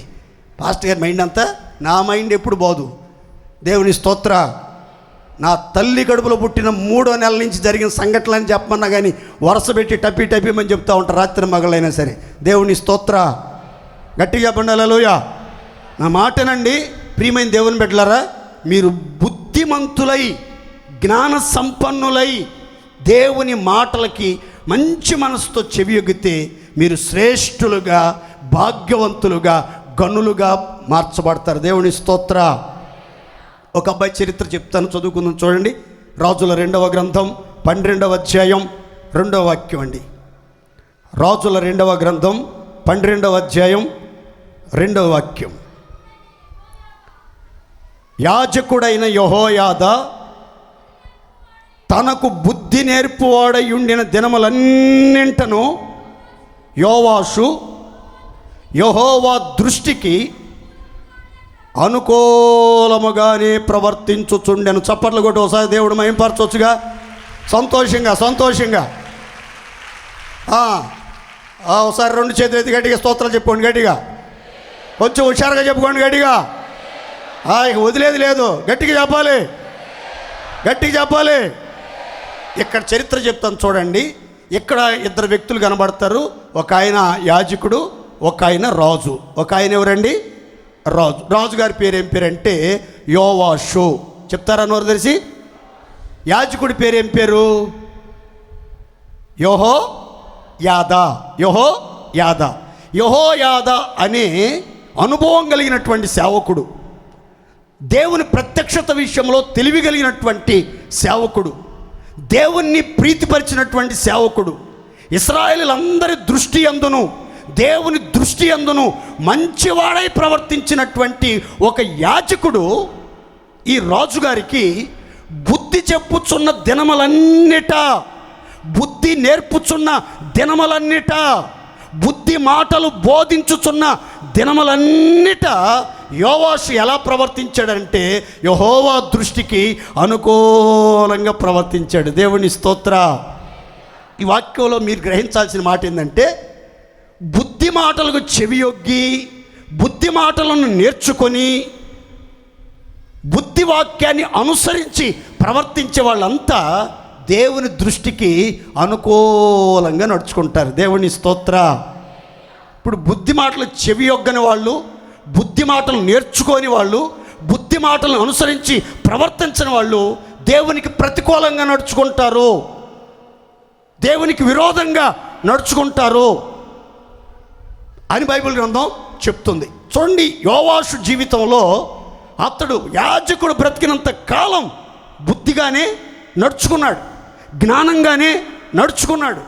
పాస్టర్ గారి మైండ్ అంతా, నా మైండ్ ఎప్పుడు పోదు. దేవుని స్తోత్ర. నా తల్లి కడుపులో పుట్టిన 3వ నెల నుంచి జరిగిన సంఘటనలని చెప్పమన్నా కానీ వరుస పెట్టి టప్పమని చెప్తూ ఉంటారు, రాత్రి మగళ్ళైనా సరే. దేవుని స్తోత్ర. గట్టిగా చెప్పండి హల్లెలూయా. నా మాటనండి ప్రియమైన దేవుని బిడ్డలారా, మీరు బుద్ధిమంతులై జ్ఞాన సంపన్నులై దేవుని మాటలకి మంచి మనసుతో చెవియొగ్గితే మీరు శ్రేష్ఠులుగా, భాగ్యవంతులుగా, గనులుగా మార్చబడతారు. దేవుని స్తోత్ర. ఒక అబ్బాయి చరిత్ర చెప్తాను, చదువుకుందాం. చూడండి, రాజుల 2వ గ్రంథం 12వ అధ్యాయం 2వ వాక్యం అండి. రాజుల 2వ గ్రంథం 12వ అధ్యాయం 2వ వాక్యం. యాజకుడైన యెహోయాదా తనకు బుద్ధి నేర్పువాడై ఉండిన దినములన్నింటను యోవాషు యెహోవా దృష్టికి అనుకూలముగానే ప్రవర్తించుచుండెను. చప్పట్లు కొట్టి ఒకసారి దేవుడు మహింపరచవచ్చుగా, సంతోషంగా. ఒకసారి 2 చేతులు ఎత్తి గట్టిగా స్తోత్రాలు చెప్పుకోండి, గట్టిగా కొంచెం హుషారుగా చెప్పుకోండి, గట్టిగా. ఇక వదిలేదు లేదు, గట్టిగా చెప్పాలి. ఇక్కడ చరిత్ర చెప్తాను చూడండి. ఇక్కడ 2 వ్యక్తులు కనబడతారు. ఒక ఆయన యాజకుడు, ఒక ఆయన రాజు. ఒక ఆయన ఎవరండి? రాజుగారి పేరు ఏం పేరంటే యోవాషు. చెప్తారా నోరు తెలిసి? యాజకుడి పేరు ఏం పేరు? యెహోయాదా అనే అనుభవం కలిగినటువంటి సేవకుడు, దేవుని ప్రత్యక్షత విషయంలో తెలివి కలిగినటువంటి సేవకుడు, దేవుణ్ణి ప్రీతిపరిచినటువంటి సేవకుడు, ఇశ్రాయేలీయులందరి దృష్టి అందును, దేవుని దృష్టి అందును మంచివాడై ప్రవర్తించినటువంటి ఒక యాజకుడు ఈ రాజుగారికి బుద్ధి చెప్పుచున్న దినములన్నిట, బుద్ధి నేర్పుచున్న దినములన్నిట, బుద్ధి మాటలు బోధించుచున్న దినములన్నిట యోవాషు ఎలా ప్రవర్తించాడంటే యెహోవా దృష్టికి అనుకూలంగా ప్రవర్తించాడు. దేవుని స్తోత్ర. ఈ వాక్యంలో మీరు గ్రహించాల్సిన మాట ఏంటంటే, బుద్ధి మాటలకు చెవియొగ్గి బుద్ధి మాటలను నేర్చుకొని బుద్ధి వాక్యాన్ని అనుసరించి ప్రవర్తించే వాళ్ళంతా దేవుని దృష్టికి అనుకూలంగా నడుచుకుంటారు. దేవుని స్తోత్ర. ఇప్పుడు బుద్ధి మాటలు చెవియొగ్గని వాళ్ళు, బుద్ధి మాటలు నేర్చుకోని వాళ్ళు, బుద్ధి మాటలను అనుసరించి ప్రవర్తించని వాళ్ళు దేవునికి ప్రతికూలంగా నడుచుకుంటారు, దేవునికి విరోధంగా నడుచుకుంటారు అని బైబిల్ గ్రంథం చెప్తుంది. చూడండి, యోవాషు జీవితంలో అతడు యాజకుడు బ్రతికినంత కాలం బుద్ధిగానే నడుచుకున్నాడు, జ్ఞానంగానే నడుచుకున్నాడు,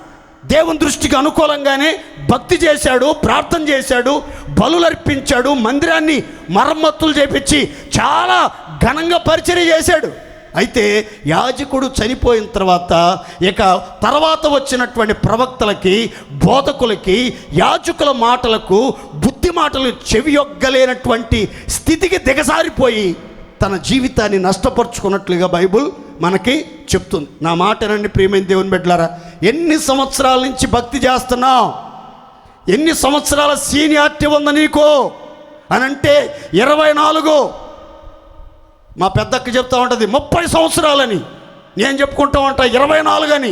దేవుని దృష్టికి అనుకూలంగానే భక్తి చేశాడు, ప్రార్థన చేశాడు, బలులర్పించాడు, మందిరాన్ని మరమ్మతులు చేపించి చాలా ఘనంగా పరిచర్య చేశాడు. అయితే యాజకుడు చనిపోయిన తర్వాత వచ్చినటువంటి ప్రవక్తలకి, బోధకులకి, యాజకుల మాటలకు, బుద్ధి మాటలు చెవియొగ్గలేనటువంటి స్థితికి దిగజారిపోయి తన జీవితాన్ని నష్టపరుచుకున్నట్లుగా బైబుల్ మనకి చెప్తుంది. నా మాటనండి ప్రియమైన దేవుని బిడ్డలారా, ఎన్ని సంవత్సరాల నుంచి భక్తి చేస్తున్నావు, ఎన్ని సంవత్సరాల సీనియారిటీ ఉంది నీకు అని అంటే 24. మా పెద్దక్క చెప్తా ఉంటుంది 30 సంవత్సరాలని, నేను చెప్పుకుంటూ ఉంటా 24 అని.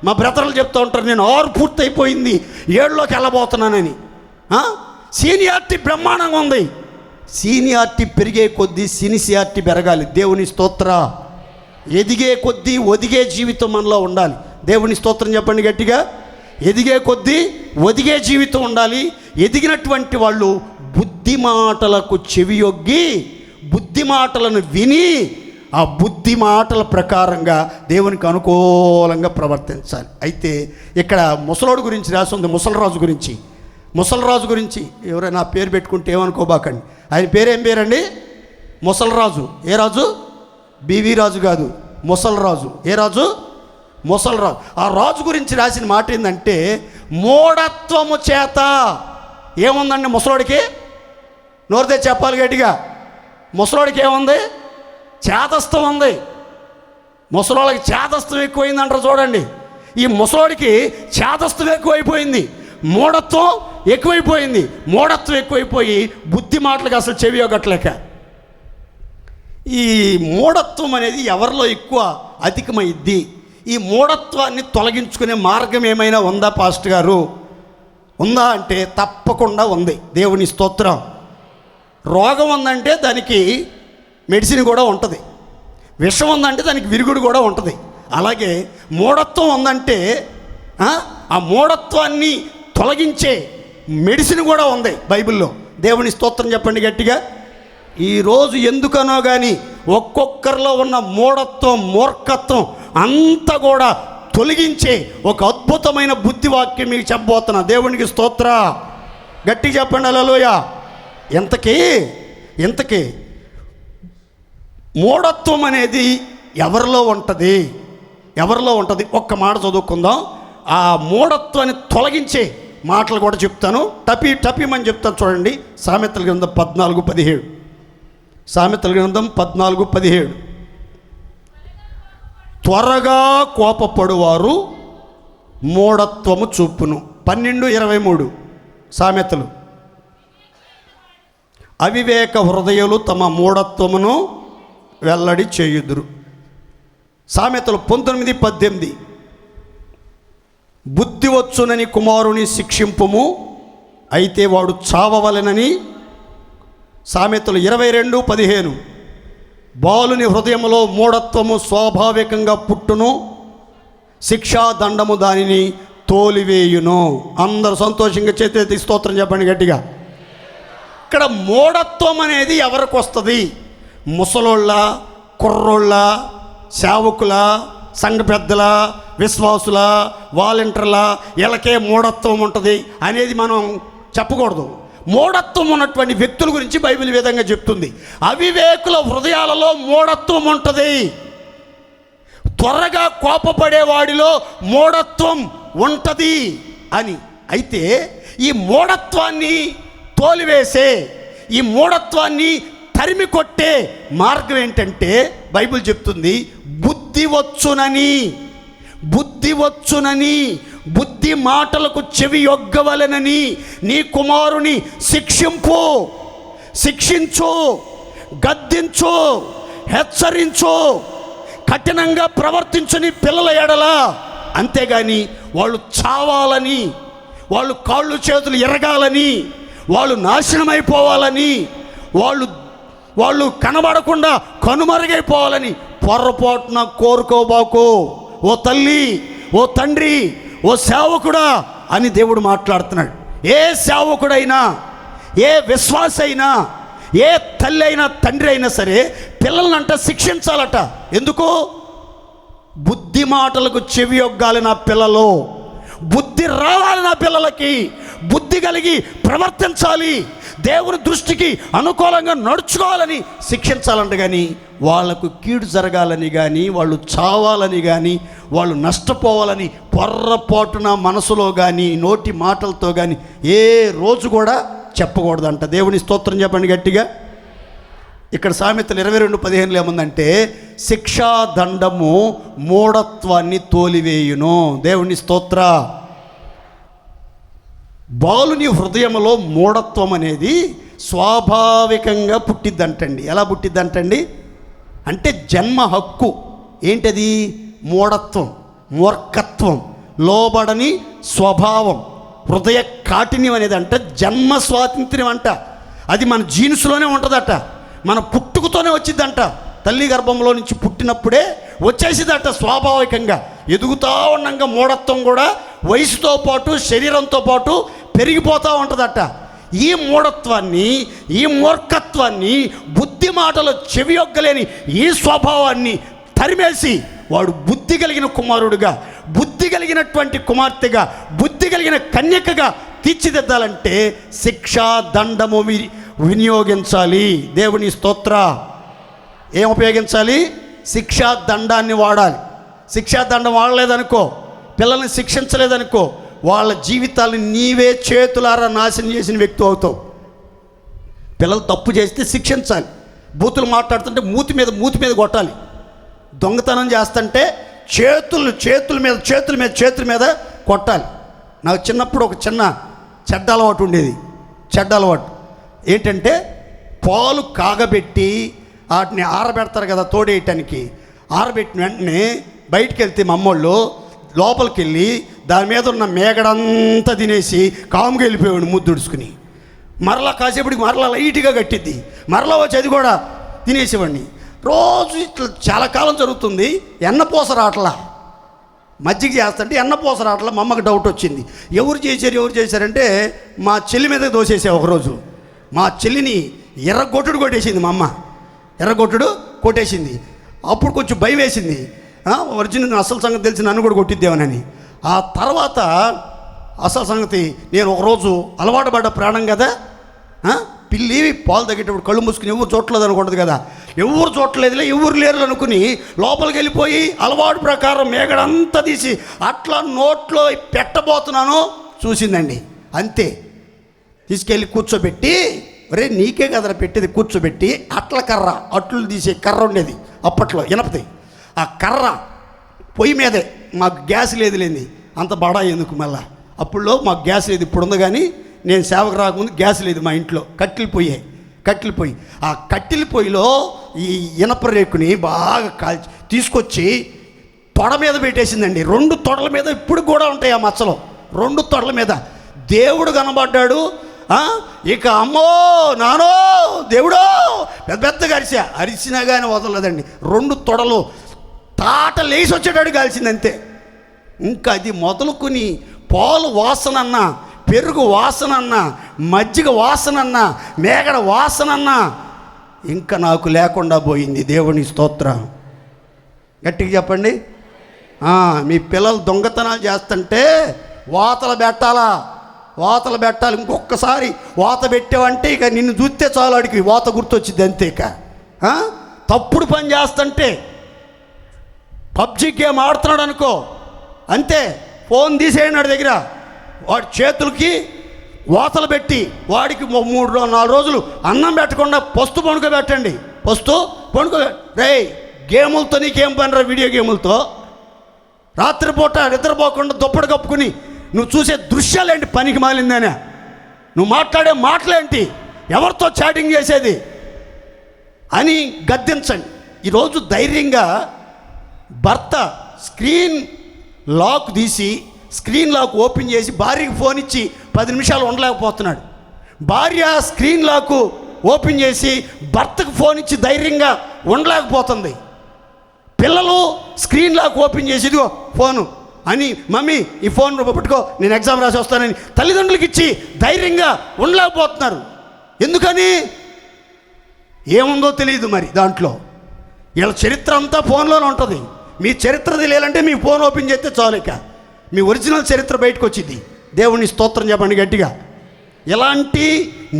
మా బ్రదర్లు చెప్తూ ఉంటారు నేను 6 పూర్తి అయిపోయింది 7లోకి వెళ్ళబోతున్నానని. సీనియారిటీ బ్రహ్మాండంగా ఉంది. సీనియారిటీ పెరిగే కొద్దీ సిన్సియారిటీ పెరగాలి. దేవుని స్తోత్ర. ఎదిగే కొద్దీ ఒదిగే జీవితం మనలో ఉండాలి. దేవుని స్తోత్రం చెప్పండి గట్టిగా. ఎదిగే కొద్దీ ఒదిగే జీవితం ఉండాలి. ఎదిగినటువంటి వాళ్ళు బుద్ధి మాటలకు చెవియొగ్గి బుద్ధి మాటలను విని ఆ బుద్ధి మాటల ప్రకారంగా దేవునికి అనుకూలంగా ప్రవర్తించాలి. అయితే ఇక్కడ ముసలోడు గురించి రాసి ఉంది, ముసలరాజు గురించి. ముసలిరాజు గురించి ఎవరైనా పేరు పెట్టుకుంటే ఏమనుకోబాకండి. ఆయన పేరేం పేరండి? ముసలిరాజు. ఏ రాజు? బివి రాజు కాదు, ముసలిరాజు. ఏ రాజు? ముసలిరాజు. ఆ రాజు గురించి రాసిన మాట ఏంటంటే, మూఢత్వము చేత ఏముందండి ముసలోడికి? నోరితే చెప్పాలి గట్టిగా. ముసలోడికి ఏముంది? చేతస్థం ఉంది. ముసలోళ్ళకి చేతస్థం ఎక్కువైందంటారు చూడండి. ఈ ముసలోడికి చేతస్థం ఎక్కువైపోయింది, మూఢత్వం ఎక్కువైపోయింది. మూఢత్వం ఎక్కువైపోయి బుద్ధి మాటలకు అసలు చెవి ఒగ్గట్లేక. ఈ మూఢత్వం అనేది ఎవరిలో ఎక్కువ అధికమైద్ది? ఈ మూఢత్వాన్ని తొలగించుకునే మార్గం ఏమైనా ఉందా పాస్టర్ గారు? ఉందా అంటే తప్పకుండా ఉంది. దేవుని స్తోత్రం. రోగం ఉందంటే దానికి మెడిసిన్ కూడా ఉంటుంది, విషం ఉందంటే దానికి విరుగుడు కూడా ఉంటుంది. అలాగే మూఢత్వం ఉందంటే ఆ మూఢత్వాన్ని తొలగించే మెడిసిన్ కూడా ఉంది బైబిల్లో. దేవుని స్తోత్రం చెప్పండి గట్టిగా. ఈరోజు ఎందుకనో కానీ ఒక్కొక్కరిలో ఉన్న మూఢత్వం, మూర్ఖత్వం అంతా కూడా తొలగించే ఒక అద్భుతమైన బుద్ధివాక్యం మీకు చెప్పబోతున్నా. దేవునికి స్తోత్ర. గట్టిగా చెప్పండి హల్లెలూయా. ఇంతకీ మూఢత్వం అనేది ఎవరిలో ఉంటుంది? ఎవరిలో ఉంటుంది? ఒక్క మాట చదువుకుందాం. ఆ మూఢత్వాన్ని తొలగించే మాటలు కూడా చెప్తాను. టపీమని చెప్తాను చూడండి. సామెతల గ్రంథం 14:17. సామెతల గ్రంథం 14:17. త్వరగా కోపపడువారు మూఢత్వము చూపును. 12:23 సామెతలు. అవివేక హృదయాలు తమ మూఢత్వమును వెల్లడి చేయుదురు. సామెతలు 19:18. బుద్ధి వచ్చునని కుమారుని శిక్షింపుము, అయితే వాడు చావవలెనని. సామెతలు 22:15. బాలుని హృదయములో మూఢత్వము స్వాభావికంగా పుట్టును, శిక్షాదండము దానిని తోలివేయును. అందరూ సంతోషంగా చేతి స్తోత్రం చెప్పండి గట్టిగా. ఇక్కడ మూఢత్వం అనేది ఎవరికి వస్తుంది? ముసలోళ్ళ, కుర్రోళ్ళ, సేవకుల, సంఘ పెద్దల, విశ్వాసుల, వాలంటీర్ల, వీళ్ళకే మూఢత్వం ఉంటుంది అనేది మనం చెప్పకూడదు. మూఢత్వం ఉన్నటువంటి వ్యక్తుల గురించి బైబిల్ విధంగా చెప్తుంది. అవివేకుల హృదయాలలో మూఢత్వం ఉంటుంది. త్వరగా కోపపడేవాడిలో మూఢత్వం ఉంటుంది అని. అయితే ఈ మూఢత్వాన్ని తోలివేసే, ఈ మూఢత్వాన్ని తరిమి కొట్టే మార్గం ఏంటంటే బైబిల్ చెప్తుంది, బుద్ధి వచ్చునని. బుద్ధి మాటలకు చెవి యొగ్గవలెనని నీ కుమారుని శిక్షించు, గద్దించు, హెచ్చరించు, కఠినంగా ప్రవర్తించని పిల్లల ఎడల. అంతేగాని వాళ్ళు చావాలని, వాళ్ళు కాళ్ళు చేతులు ఎరగాలని, వాళ్ళు నాశనమైపోవాలని, వాళ్ళు కనబడకుండా కనుమరుగైపోవాలని పొరపాటున కోరుకోబాకు. ఓ తల్లి, ఓ తండ్రి, ఓ సేవకుడా అని దేవుడు మాట్లాడుతున్నాడు. ఏ సేవకుడైనా, ఏ విశ్వాసైనా, ఏ తల్లి అయినా, తండ్రి అయినా సరే పిల్లలనంట శిక్షించాలట. ఎందుకు? బుద్ధి మాటలకు చెవి యొగ్గాలి నా పిల్లలు, బుద్ధి రావాలి నా పిల్లలకి, బుద్ధి కలిగి ప్రవర్తించాలి, దేవుని దృష్టికి అనుకూలంగా నడుచుకోవాలని శిక్షించాలంట. కానీ వాళ్లకు కీడు జరగాలని కానీ, వాళ్ళు చావాలని కానీ, వాళ్ళు నష్టపోవాలని పొర్రపాటున మనసులో కానీ, నోటి మాటలతో కానీ ఏ రోజు కూడా చెప్పకూడదంట. దేవుని స్తోత్రం చెప్పండి గట్టిగా. ఇక్కడ సామెతలు 22:15 ఏముందంటే, శిక్షాదండము మూఢత్వాన్ని తోలివేయును. దేవుని స్తోత్ర. బాలుని హృదయంలో మూఢత్వం అనేది స్వాభావికంగా పుట్టిద్దంటండి. ఎలా పుట్టిద్దంటండి అంటే జన్మ హక్కు. ఏంటది? మూఢత్వం, మూర్ఖత్వం, లోబడని స్వభావం, హృదయ కాఠిన్యం అనేది అంట జన్మ స్వాతంత్ర్యం అంట. అది మన జీన్స్లోనే ఉంటుందట, మన పుట్టుకతోనే వచ్చిందంట. తల్లి గర్భంలో నుంచి పుట్టినప్పుడే వచ్చేసిందట స్వాభావికంగా. ఎదుగుతూ ఉండగా మూఢత్వం కూడా వయసుతో పాటు, శరీరంతో పాటు పెరిగిపోతూ ఉంటుందట. ఈ మూఢత్వాన్ని, ఈ మూర్ఖత్వాన్ని, బుద్ధి మాటలు చెవియొగ్గలేని ఈ స్వభావాన్ని తరిమేసి వాడు బుద్ధి కలిగిన కుమారుడుగా, బుద్ధి కలిగినటువంటి కుమార్తెగా, బుద్ధి కలిగిన కన్యకగా తీర్చిదిద్దాలంటే శిక్షా దండము వినియోగించాలి. దేవుని స్తోత్ర. ఏం ఉపయోగించాలి? శిక్షా దండాన్ని వాడాలి. శిక్షా దండం వాడలేదనుకో, పిల్లల్ని శిక్షించలేదనుకో, వాళ్ళ జీవితాలను నీవే చేతులారా నాశనం చేసిన వ్యక్తి అవుతావు. పిల్లలు తప్పు చేస్తే శిక్షించాలి. బూతులు మాట్లాడుతుంటే మూతి మీద కొట్టాలి. దొంగతనం చేస్తుంటే చేతుల మీద కొట్టాలి. నాకు చిన్నప్పుడు ఒక చిన్న చెడ్డ అలవాటు ఉండేది. చెడ్డ అలవాటు ఏంటంటే, పాలు కాగబెట్టి వాటిని ఆరబెడతారు కదా తోడేయటానికి. ఆరబెట్టిన వెంటనే బయటికి వెళ్తే మా అమ్మోళ్ళు లోపలికి వెళ్ళి దాని మీద ఉన్న మేగడంతా తినేసి కాముగా వెళ్ళిపోయాడు ముద్దుడుచుకుని. మరలా కాసేపటికి మరలా లైట్గా కట్టిద్ది, మరలా వచ్చి అది కూడా తినేసేవాడిని. రోజు ఇట్లా చాలా కాలం జరుగుతుంది. ఎన్నపూస రాట్లా, మజ్జిగ చేస్తుంటే ఎన్నపూస రాట్లా. మా అమ్మకి డౌట్ వచ్చింది, ఎవరు చేశారంటే మా చెల్లి మీద దోసేసా. ఒకరోజు మా చెల్లిని ఎర్రగొట్టుడు కొట్టేసింది మా అమ్మ. ఎర్రగొట్టుడు కొట్టేసింది. అప్పుడు కొంచెం భయం వేసింది. ఒరిజినల్ అసలు సంగతి తెలిసి నన్ను కూడా కొట్టిద్దేమనని. ఆ తర్వాత అసలు సంగతి, నేను ఒకరోజు అలవాటు పడ్డ ప్రాణం కదా, పిల్లి పాలు తగ్గేటప్పుడు కళ్ళు మూసుకుని ఎవరు చూడలేదు అనుకుంటుంది కదా. ఎవరు చూడలేదులే, ఎవరు లేరు అనుకుని లోపలికి వెళ్ళిపోయి అలవాటు ప్రకారం మేగడంతా తీసి అట్లా నోట్లో పెట్టబోతున్నాను. చూసిందండి, అంతే. తీసుకెళ్ళి కూర్చోబెట్టి, ఒరే నీకే కదరా పెట్టేది, కూర్చోబెట్టి అట్ల కర్ర, అట్లు తీసే కర్ర ఉండేది అప్పట్లో, ఇనపది. ఆ కర్ర పొయ్యి మీదే, మాకు గ్యాస్ లేదులేంది, అంత బడా ఎందుకు మళ్ళా. అప్పుడులో మాకు గ్యాస్ లేదు, ఇప్పుడు ఉంది. కానీ నేను సేవకు రాకముందు గ్యాస్ లేదు మా ఇంట్లో. కట్టెల పొయ్యి. ఆ కట్టెల పొయ్యిలో ఈ ఇనప రేకుని బాగా కాల్చి తీసుకొచ్చి తొడ మీద పెట్టేసిందండి. 2 తొడల మీద ఇప్పుడు కూడా ఉంటాయి ఆ మచ్చలు. 2 తొడల మీద దేవుడు కనబడ్డాడు. ఇక అమ్మో నానో దేవుడో పెద్దగా అరిసినా కానీ వదలలేదండి. 2 తొడలు తాట లేచి వచ్చేటాడు కాల్చింది అంతే. ఇంకా అది మొదలుకొని పాలు వాసనన్నా, పెరుగు వాసనన్నా, మజ్జిగ వాసనన్నా, మేగడ వాసనన్నా ఇంకా నాకు లేకుండా పోయింది. దేవుని స్తోత్రం. గట్టిగా చెప్పండి. మీ పిల్లలు దొంగతనాలు చేస్తుంటే వాతలు పెట్టాలి. ఇంకొకసారి వాత పెట్టావంటే ఇక నిన్ను చూస్తే చాలు, అడిగి వాత గుర్తొచ్చింది అంతే. ఇక తప్పుడు పని చేస్తుంటే, పబ్జి గేమ్ ఆడుతున్నాడు అనుకో, అంతే, ఫోన్ తీసేయండి వాడి దగ్గర. వాడి చేతులకి వాతలు పెట్టి వాడికి 3-4 రోజులు అన్నం పెట్టకుండా పస్తు పడుకోబెట్టండి. రే గేములతో నీకేం పనిరా, వీడియో గేములతో. రాత్రిపూట నిద్రపోకుండా దుప్పటి కప్పుకుని నువ్వు చూసే దృశ్యాలేంటి, పనికి మాలిందనే. నువ్వు మాట్లాడే మాటలేంటి, ఎవరితో చాటింగ్ చేసేది అని గద్దించండి. ఈరోజు ధైర్యంగా భర్త స్క్రీన్ లాక్ తీసి, స్క్రీన్ లాక్ ఓపెన్ చేసి భార్యకి ఫోన్ ఇచ్చి 10 నిమిషాలు ఉండలేకపోతున్నాడు. భార్య స్క్రీన్ లాక్ ఓపెన్ చేసి భర్తకు ఫోన్ ఇచ్చి ధైర్యంగా ఉండలేకపోతుంది. పిల్లలు స్క్రీన్ లాక్ ఓపెన్ చేసి ఇదిగో ఫోను అని, మమ్మీ ఈ ఫోన్ పెట్టుకో నేను ఎగ్జామ్ రాసి వస్తానని తల్లిదండ్రులకి ఇచ్చి ధైర్యంగా ఉండలేకపోతున్నారు. ఎందుకని? ఏముందో తెలియదు మరి దాంట్లో. వీళ్ళ చరిత్ర అంతా ఫోన్లోనే ఉంటుంది. మీ చరిత్ర తెలియాలంటే మీ ఫోన్ ఓపెన్ చేస్తే చాలు, ఇక మీ ఒరిజినల్ చరిత్ర బయటకు వచ్చింది. దేవుని స్తోత్రం చెప్పండి గట్టిగా. ఎలాంటి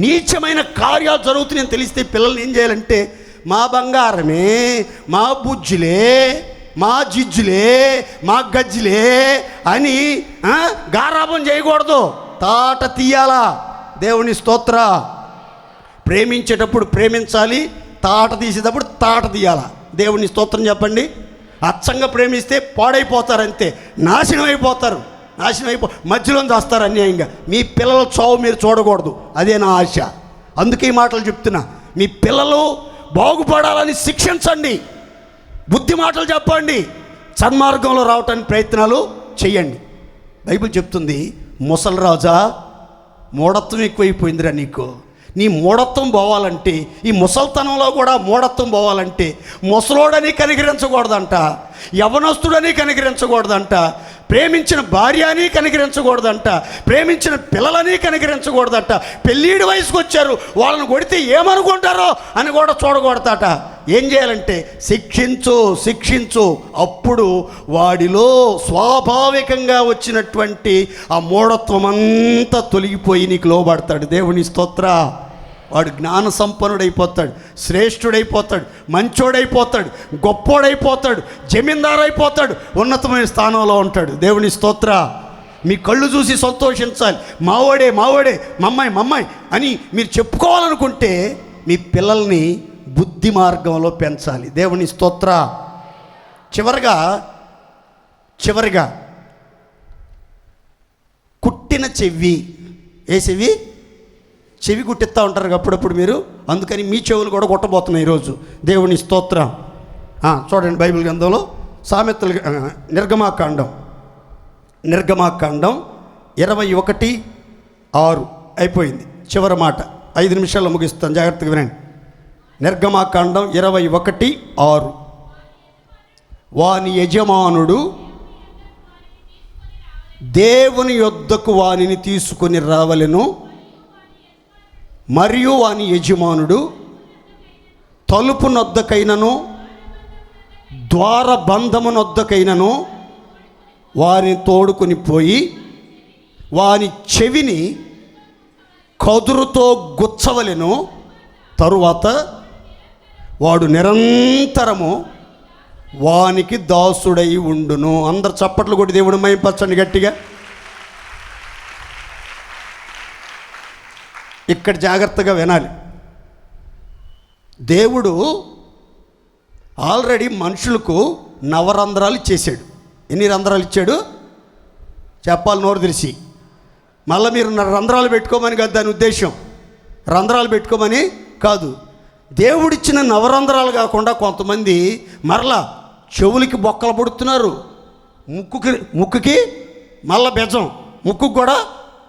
నీచమైన కార్యాలు జరుగుతున్నాయని తెలిస్తే పిల్లల్ని ఏం చేయాలంటే, మా బంగారమే, మా బుజ్జులే, మా జిజ్జులే, మా గజ్జులే అని గారాబం చేయకూడదు, తాట తీయాలా. దేవుని స్తోత్ర. ప్రేమించేటప్పుడు ప్రేమించాలి, తాట తీసేటప్పుడు తాట తీయాలా. దేవుని స్తోత్రం చెప్పండి. అచ్చంగా ప్రేమిస్తే పాడైపోతారు, అంతే, నాశనం అయిపోతారు. మధ్యలో దాస్తారు అన్యాయంగా. మీ పిల్లల చావు మీరు చూడకూడదు, అదే నా ఆశ. అందుకే ఈ మాటలు చెప్తున్నా. మీ పిల్లలు బాగుపడాలని శిక్షించండి, బుద్ధి మాటలు చెప్పండి, సన్మార్గంలో రావటానికి ప్రయత్నాలు చేయండి. బైబిల్ చెప్తుంది, ముసలిరాజా మూఢత్వం ఎక్కువైపోయిందిరా నీకు. నీ మూఢత్వం పోవాలంటే, ఈ ముసల్తనంలో కూడా మూఢత్వం పోవాలంటే ముసలోడని కనికరించకూడదంట, యవనస్తుడని కనికరించకూడదంట, ప్రేమించిన భార్యని కనికరించకూడదంట, ప్రేమించిన పిల్లలని కనికరించకూడదట. పెళ్ళీడి వయసుకు వచ్చారు, వాళ్ళని కొడితే ఏమనుకుంటారో అని కూడా చూడకూడదట. ఏం చేయాలంటే శిక్షించు. అప్పుడు వాడిలో స్వాభావికంగా వచ్చినటువంటి ఆ మూఢత్వం అంతా తొలగిపోయి నీకు లోబడతాడు. దేవుని స్తోత్ర. వాడు జ్ఞాన సంపన్నుడైపోతాడు, శ్రేష్ఠుడైపోతాడు, మంచోడైపోతాడు, గొప్పోడైపోతాడు, జమీందారు అయిపోతాడు, ఉన్నతమైన స్థానంలో ఉంటాడు. దేవుని స్తోత్ర. మీ కళ్ళు చూసి సంతోషించాలి. మావాడే మమ్మాయి అని మీరు చెప్పుకోవాలనుకుంటే మీ పిల్లల్ని బుద్ధి మార్గంలో పెంచాలి. దేవుని స్తోత్ర. చివరిగా కుట్టిన చెవి. ఏ చెవి కుట్టిస్తూ ఉంటారు అప్పుడప్పుడు మీరు, అందుకని మీ చెవులు కూడా కుట్టబోతున్నాయి ఈరోజు. దేవుని స్తోత్రం. చూడండి బైబిల్ గ్రంథంలో సామెతలు, నిర్గమాకాండం 21:6 అయిపోయింది. చివరి మాట 5 నిమిషాల్లో ముగిస్తాను, జాగ్రత్తగా వినండి. నిర్గమాకాండం 21:6. వాని యజమానుడు దేవుని యొద్దకు వానిని తీసుకొని రావలెను, మరియు వాని యజమానుడు తలుపునొద్దకైనను ద్వారబంధమునొద్దకైనను వారిని తోడుకొని పోయి వాని చెవిని కదురుతో గుచ్చవలెను. తరువాత వాడు నిరంతరము వానికి దాసుడై ఉండును. అందరు చప్పట్లు కొట్టి దేవుడు మహిమపరచండి గట్టిగా. ఇక్కడ జాగ్రత్తగా వినాలి. దేవుడు ఆల్రెడీ మనుషులకు నవరంధ్రాలు ఇచ్చేసాడు. ఎన్ని రంధ్రాలు ఇచ్చాడు చెప్పాలి నోరు తెరిచి. మళ్ళీ మీరు రంధ్రాలు పెట్టుకోమని కాదు దాని ఉద్దేశం, రంధ్రాలు పెట్టుకోమని కాదు. దేవుడిచ్చిన నవరంధ్రాలు కాకుండా కొంతమంది మరలా చెవులకి బొక్కలు పడుతున్నారు, ముక్కుకి మళ్ళా బెజం, ముక్కుకు కూడా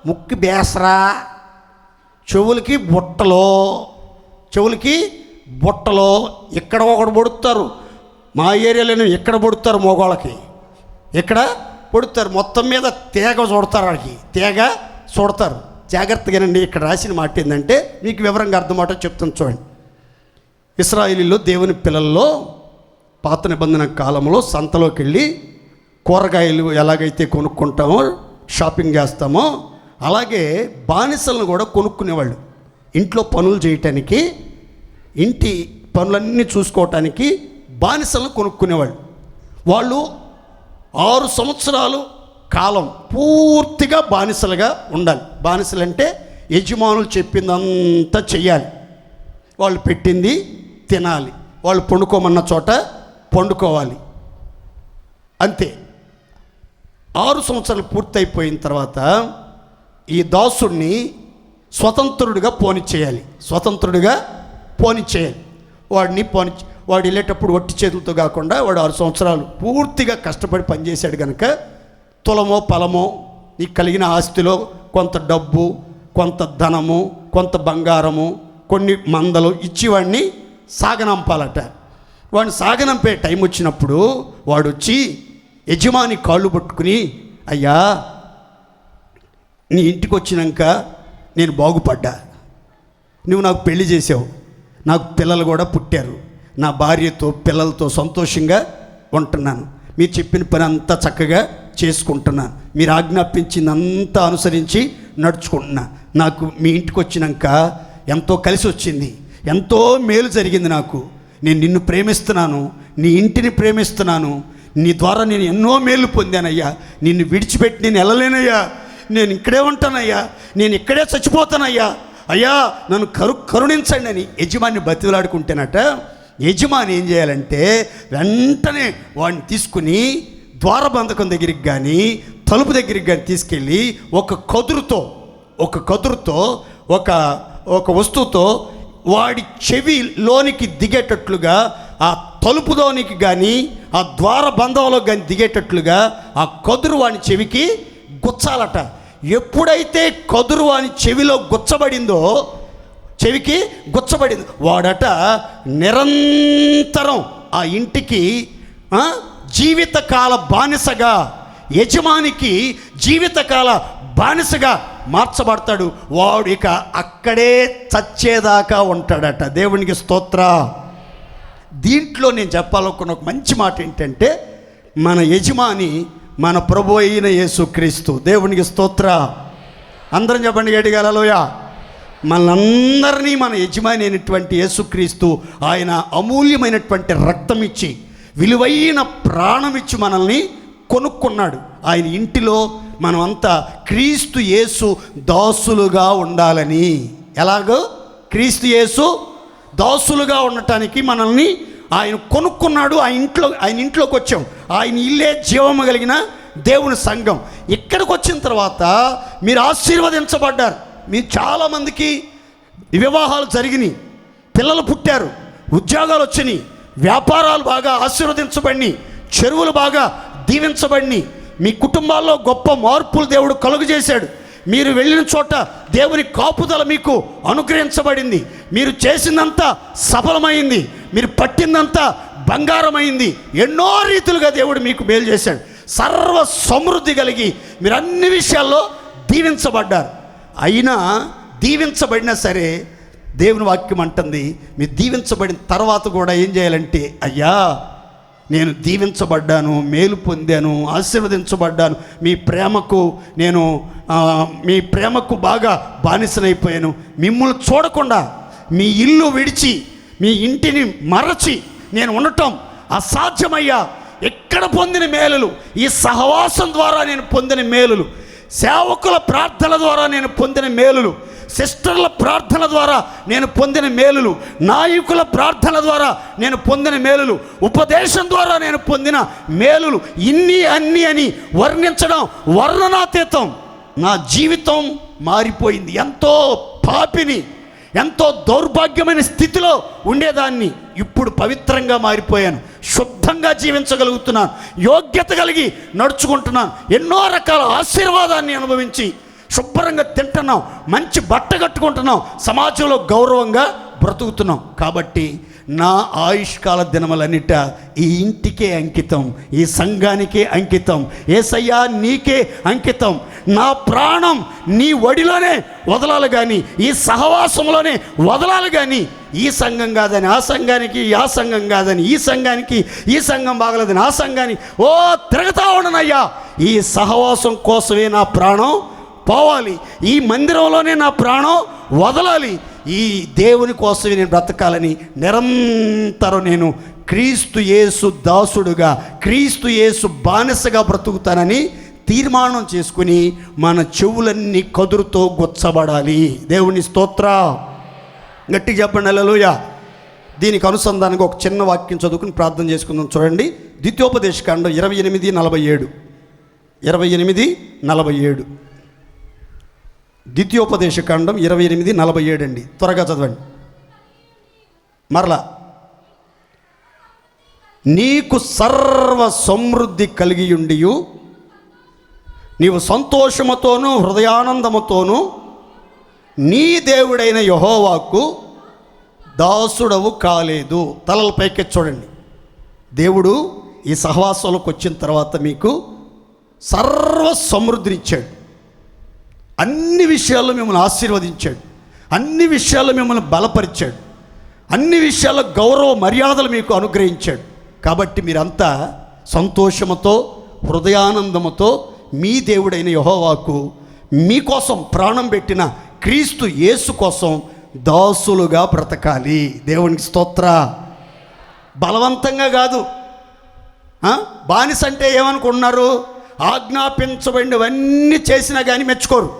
ముక్కు బేసరా, చెవులకి బుట్టలో ఇక్కడ ఒకటి పొడుస్తారు. మా ఏరియాలోనే ఇక్కడ పొడుతారు, మగవాళ్ళకి ఇక్కడ పొడుతారు. మొత్తం మీద తేగ చూడతారు, వాడికి తేగ చూడతారు. జాగ్రత్తగానండి. ఇక్కడ రాసిన మాట ఏంటంటే మీకు వివరంగా అర్థమాట చెప్తాను చూడండి. ఇశ్రాయేలీలో దేవుని పిల్లల్లో పాత నిబంధన కాలంలో సంతలోకి వెళ్ళి కూరగాయలు ఎలాగైతే కొనుక్కుంటామో, షాపింగ్ చేస్తామో, అలాగే బానిసలను కూడా కొనుక్కునేవాళ్ళు. ఇంట్లో పనులు చేయటానికి, ఇంటి పనులన్నీ చూసుకోవటానికి బానిసలను కొనుక్కునేవాళ్ళు. వాళ్ళు 6 సంవత్సరాలు కాలం పూర్తిగా బానిసలుగా ఉండాలి. బానిసలంటే యజమానులు చెప్పిందంతా చెయ్యాలి, వాళ్ళు పెట్టింది తినాలి, వాళ్ళు పండుకోమన్న చోట పండుకోవాలి, అంతే. 6 సంవత్సరాలు పూర్తయిపోయిన తర్వాత ఈ దాసుడిని స్వతంత్రుడిగా పోనిచ్చేయాలి. వాడు వెళ్ళేటప్పుడు వట్టి చేతులతో కాకుండా వాడు 6 సంవత్సరాలు పూర్తిగా కష్టపడి పనిచేశాడు కనుక తులమో పలమో నీకు కలిగిన ఆస్తిలో కొంత డబ్బు, కొంత ధనము, కొంత బంగారము, కొన్ని మందలు ఇచ్చి వాడిని సాగనంపాలట. వాడిని సాగనంపే టైం వచ్చినప్పుడు వాడు వచ్చి యజమాని కాళ్ళు పట్టుకుని, అయ్యా నీ ఇంటికి వచ్చినాక నేను బాగుపడ్డా, నువ్వు నాకు పెళ్లి చేసావు, నాకు పిల్లలు కూడా పుట్టారు, నా భార్యతో పిల్లలతో సంతోషంగా ఉంటున్నాను, మీరు చెప్పిన పని అంతా చక్కగా చేసుకుంటున్నాను, మీరు ఆజ్ఞాపించిందంతా అనుసరించి నడుచుకుంటున్నా, నాకు మీ ఇంటికి వచ్చినాక ఎంతో కలిసి వచ్చింది, ఎంతో మేలు జరిగింది, నాకు నేను నిన్ను ప్రేమిస్తున్నాను, నీ ఇంటిని ప్రేమిస్తున్నాను, నీ ద్వారా నేను ఎన్నో మేలు పొందానయ్యా, నిన్ను విడిచిపెట్టి నేను వెళ్ళలేనయ్యా, నేను ఇక్కడే ఉంటానయ్యా, నేను ఇక్కడే చచ్చిపోతానయ్యా, అయ్యా నన్ను కరుణించండి అని యజమాని బతిలాడుకుంటేనట. యజమాని ఏం చేయాలంటే వెంటనే వాడిని తీసుకుని ద్వారబంధకం దగ్గరికి కానీ తలుపు దగ్గరికి కానీ తీసుకెళ్ళి ఒక కదురుతో ఒక వస్తువుతో వాడి చెవిలోనికి దిగేటట్లుగా, ఆ తలుపులోనికి కానీ ఆ ద్వారబంధంలో కానీ దిగేటట్లుగా ఆ కదురు వాని చెవికి గుచ్చాలట. ఎప్పుడైతే కదురు వాని చెవిలో చెవికి గుచ్చబడింది, వాడట నిరంతరం ఆ ఇంటికి జీవితకాల బానిసగా, యజమానికి జీవితకాల బానిసగా మార్చబడతాడు. వాడు ఇక అక్కడే చచ్చేదాకా ఉంటాడట. దేవునికి స్తోత్ర. దీంట్లో నేను చెప్పాలనుకున్న ఒక మంచి మాట ఏంటంటే, మన యజమాని మన ప్రభు అయిన యేసుక్రీస్తు. దేవునికి స్తోత్ర. అందరం చెప్పండి గట్టిగా హల్లెలూయా. మనందరినీ మన యజమాని అయినటువంటి యేసుక్రీస్తు ఆయన అమూల్యమైనటువంటి రక్తం ఇచ్చి, విలువైన ప్రాణం ఇచ్చి మనల్ని కొనుక్కున్నాడు. ఆయన ఇంటిలో మనం అంతా క్రీస్తు యేసు దాసులుగా ఉండాలని. ఎలాగో క్రీస్తు యేసు దాసులుగా ఉండటానికి మనల్ని ఆయన కొనుక్కున్నాడు. ఆయన ఇంట్లోకి వచ్చాం. ఆయన ఇల్లే జీవము కలిగిన దేవుని సంఘం. ఇక్కడికి వచ్చిన తర్వాత మీరు ఆశీర్వదించబడ్డారు. మీరు చాలామందికి వివాహాలు జరిగినాయి, పిల్లలు పుట్టారు, ఉద్యోగాలు వచ్చినాయి, వ్యాపారాలు బాగా ఆశీర్వదించబడినాయి, చెరువులు బాగా దీవించబడినాయి, మీ కుటుంబాల్లో గొప్ప మార్పులు దేవుడు కలుగజేశాడు. మీరు వెళ్ళిన చోట దేవుని కాపుదల మీకు అనుగ్రహించబడింది. మీరు చేసిందంతా సఫలమైంది. మీరు పట్టిందంతా బంగారమైంది. ఎన్నో రీతులుగా దేవుడు మీకు మేలు చేశాడు. సర్వ సమృద్ధి కలిగి మీరు అన్ని విషయాల్లో దీవించబడ్డారు. అయినా దీవించబడినా సరే దేవుని వాక్యం అంటుంది, మీరు దీవించబడిన తర్వాత కూడా ఏం చేయాలంటే, అయ్యా నేను దీవించబడ్డాను, మేలు పొందాను, ఆశీర్వదించబడ్డాను, మీ ప్రేమకు బాగా బానిసనైపోయాను, మిమ్మల్ని చూడకుండా మీ ఇల్లు విడిచి మీ ఇంటిని మరచి నేను ఉండటం అసాధ్యమయ్యా. ఎక్కడ పొందిన మేలులు, ఈ సహవాసం ద్వారా నేను పొందిన మేలులు, సేవకుల ప్రార్థన ద్వారా నేను పొందిన మేలులు, సిస్టర్ల ప్రార్థన ద్వారా నేను పొందిన మేలులు, నాయకుల ప్రార్థన ద్వారా నేను పొందిన మేలులు, ఉపదేశం ద్వారా నేను పొందిన మేలులు, అన్నీ అని వర్ణించడం వర్ణనాతీతం. నా జీవితం మారిపోయింది. ఎంతో పాపిని, ఎంతో దౌర్భాగ్యమైన స్థితిలో ఉండేదాన్ని. ఇప్పుడు పవిత్రంగా మారిపోయాను, శుద్ధంగా జీవించగలుగుతున్నాను, యోగ్యత కలిగి నడుచుకుంటున్నాను, ఎన్నో రకాల ఆశీర్వాదాన్ని అనుభవించి శుభ్రంగా తింటున్నాం, మంచి బట్ట కట్టుకుంటున్నాం, సమాజంలో గౌరవంగా బ్రతుకుతున్నాం. కాబట్టి నా ఆయుష్కాల దినములన్నిట ఈ ఇంటికే అంకితం, ఈ సంఘానికే అంకితం, యేసయ్యా నీకే అంకితం. నా ప్రాణం నీ ఒడిలోనే వదలాలి కానీ, ఈ సహవాసంలోనే వదలాలి కానీ, ఈ సంఘం కాదని ఆ సంఘానికి, ఆ సంఘం కాదని ఈ సంఘానికి, ఈ సంఘం బాగలేదని ఆ సంఘానికి తిరుగుతా ఉండనయ్యా. ఈ సహవాసం కోసమే నా ప్రాణం పోవాలి, ఈ మందిరంలోనే నా ప్రాణం వదలాలి, ఈ దేవుని కోసమే నేను బ్రతకాలని నిరంతరం నేను క్రీస్తు యేసు దాసుడుగా, క్రీస్తు యేసు బానిసగా బ్రతుకుతానని తీర్మానం చేసుకుని మన చెవులన్నీ కదురుతో గుచ్చబడాలి. దేవుని స్తోత్ర. గట్టిగా చెప్పండి హల్లెలూయా. దీనికి అనుసంధానంగా ఒక చిన్న వాక్యం చదువుకుని ప్రార్థన చేసుకుందాం. చూడండి, ద్వితీయోపదేశకాండం 28:47. 28:47. ద్వితీయోపదేశకాండం 28:47 అండి. త్వరగా చదవండి. మరలా, నీకు సర్వ సమృద్ధి కలిగియుండియు నీవు సంతోషముతోనూ హృదయానందముతోనూ నీ దేవుడైన యెహోవాకు దాసుడవు కాలేదు. తలల పైకి చూడండి. దేవుడు ఈ సహవాసంలోకి వచ్చిన తర్వాత మీకు సర్వ సమృద్ధినిచ్చాడు. అన్ని విషయాల్లో మిమ్మల్ని ఆశీర్వదించాడు, అన్ని విషయాల్లో మిమ్మల్ని బలపరిచాడు, అన్ని విషయాల్లో గౌరవ మర్యాదలు మీకు అనుగ్రహించాడు. కాబట్టి మీరంతా సంతోషముతో హృదయానందముతో మీ దేవుడైన యెహోవాకు, మీకోసం ప్రాణం పెట్టిన క్రీస్తు యేసు కోసం దాసులుగా బ్రతకాలి. దేవునికి స్తోత్ర. బలవంతంగా కాదు. బానిస అంటే ఏమనుకుంటున్నారు? ఆజ్ఞాపించబడినవన్నీ చేసినా కానీ మెచ్చుకోరు.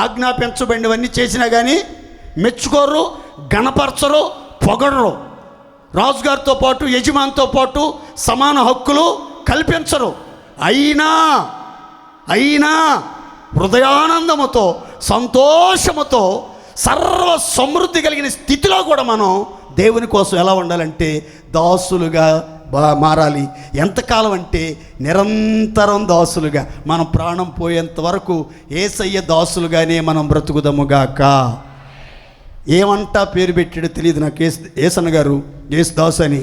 ఆజ్ఞాపించబడినవన్నీ చేసినా కానీ మెచ్చుకోరు, గణపరచరు, పొగడరు. రాజుగారితో పాటు యజమానితో పాటు సమాన హక్కులు కల్పించరు. అయినా హృదయానందముతో సంతోషముతో సర్వ సమృద్ధి కలిగిన స్థితిలో కూడా మనం దేవుని కోసం ఎలా ఉండాలంటే దాసులుగా మారాలి. ఎంతకాలం అంటే నిరంతరం దాసులుగా, మన ప్రాణం పోయేంత వరకు యేసయ్య దాసులుగానే మనం బ్రతుకుదముగాక. ఏమంటా పేరు పెట్టాడో తెలియదు నాకు. యేసన్న గారు యేసుదాసు అని.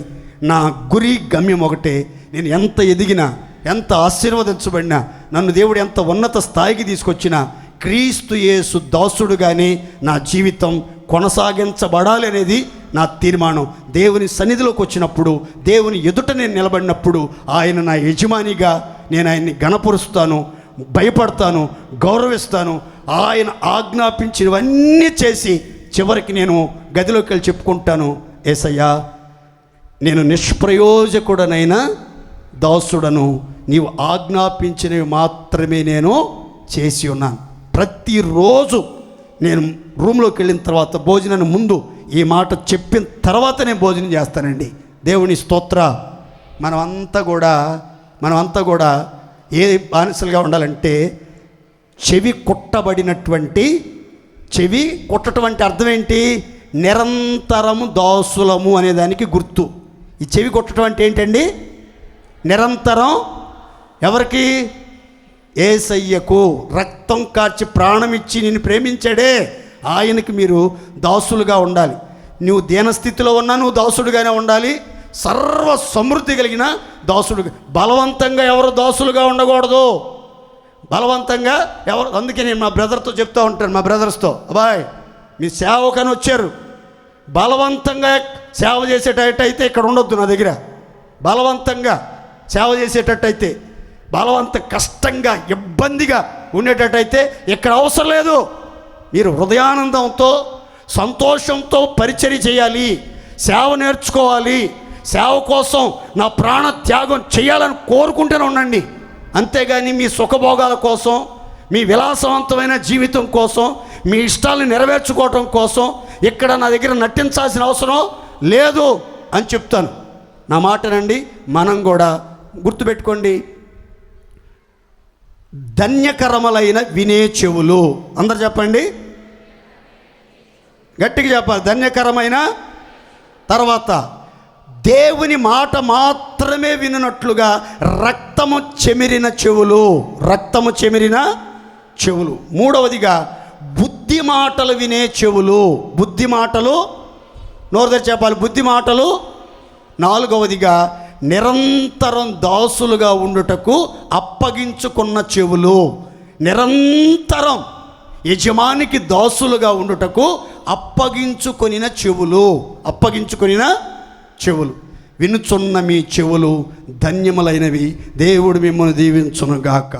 నా గురి గమ్యం ఒకటే. నేను ఎంత ఎదిగినా, ఎంత ఆశీర్వదించబడినా, నన్ను దేవుడు ఎంత ఉన్నత స్థాయికి తీసుకొచ్చినా క్రీస్తు యేసు దాసుడుగానే నా జీవితం కొనసాగించబడాలి అనేది నా తీర్మానం. దేవుని సన్నిధిలోకి వచ్చినప్పుడు, దేవుని ఎదుట నేను నిలబడినప్పుడు ఆయన నా యజమానిగా నేను ఆయన్ని గణపరుస్తాను, భయపడతాను, గౌరవిస్తాను. ఆయన ఆజ్ఞాపించినవన్నీ చేసి చివరికి నేను గదిలోకి వెళ్ళి చెప్పుకుంటాను, యేసయ్యా నేను నిష్ప్రయోజకుడనైన దాసుడను, నీవు ఆజ్ఞాపించినవి మాత్రమే నేను చేసి ఉన్నాను. ప్రతిరోజు నేను రూమ్లోకి వెళ్ళిన తర్వాత భోజనాన్ని ముందు ఈ మాట చెప్పిన తర్వాత నేను భోజనం చేస్తానండి. దేవుని స్తోత్ర. మనమంతా కూడా ఏ బానిసలుగా ఉండాలంటే చెవి కుట్టటం అంటే అర్థం ఏంటి? నిరంతరము దాసులము అనేదానికి గుర్తు. ఈ చెవి కుట్టడం అంటే ఏంటండి? నిరంతరం. ఎవరికి? యేసయ్యకు. రక్తం కార్చి ప్రాణమిచ్చి నిన్ను ప్రేమించాడే ఆయనకి మీరు దాసులుగా ఉండాలి. నువ్వు దీనస్థితిలో ఉన్నా నువ్వు దాసుడుగానే ఉండాలి. సర్వ సమృద్ధి కలిగిన దాసుడుగా. బలవంతంగా ఎవరు దాసులుగా ఉండకూడదు. బలవంతంగా ఎవరు. అందుకే నేను మా బ్రదర్తో చెప్తూ ఉంటాను, మా బ్రదర్స్తో, అబ్బాయ్ మీ సేవకని వచ్చారు, బలవంతంగా సేవ చేసేటట్టయితే ఇక్కడ ఉండొద్దు నా దగ్గర. బలవంతంగా సేవ చేసేటట్టయితే, కష్టంగా ఇబ్బందిగా ఉండేటట్టయితే ఇక్కడ అవసరం లేదు. మీరు హృదయానందంతో సంతోషంతో పరిచర్య చేయాలి, సేవ నేర్చుకోవాలి, సేవ కోసం నా ప్రాణ త్యాగం చేయాలని కోరుకుంటూనే ఉండండి. అంతేగాని మీ సుఖభోగాల కోసం, మీ విలాసవంతమైన జీవితం కోసం, మీ ఇష్టాలను నెరవేర్చుకోవటం కోసం ఇక్కడ నా దగ్గర నటించాల్సిన అవసరం లేదు అని చెప్తాను. నా మాటనండి. మనం కూడా గుర్తుపెట్టుకోండి, ధన్యకరములైన వినే చెవులు. అందరు చెప్పండి, గట్టిగా చెప్పాలి. ధన్యకరమైన. తర్వాత దేవుని మాట మాత్రమే వినున్నట్లుగా రక్తము చెమిరిన చెవులు. మూడవదిగా బుద్ధి మాటలు వినే చెవులు. బుద్ధి మాటలు, నోరు తెరిచి చెప్పాలి, బుద్ధి మాటలు. నాలుగవదిగా నిరంతరం దాసులుగా ఉండుటకు అప్పగించుకున్న చెవులు. నిరంతరం యజమానికి దాసులుగా ఉండుటకు అప్పగించుకొనిన చెవులు. వినుచున్న మీ చెవులు ధన్యములైనవి. దేవుడు మిమ్మల్ని దీవించునుగాక.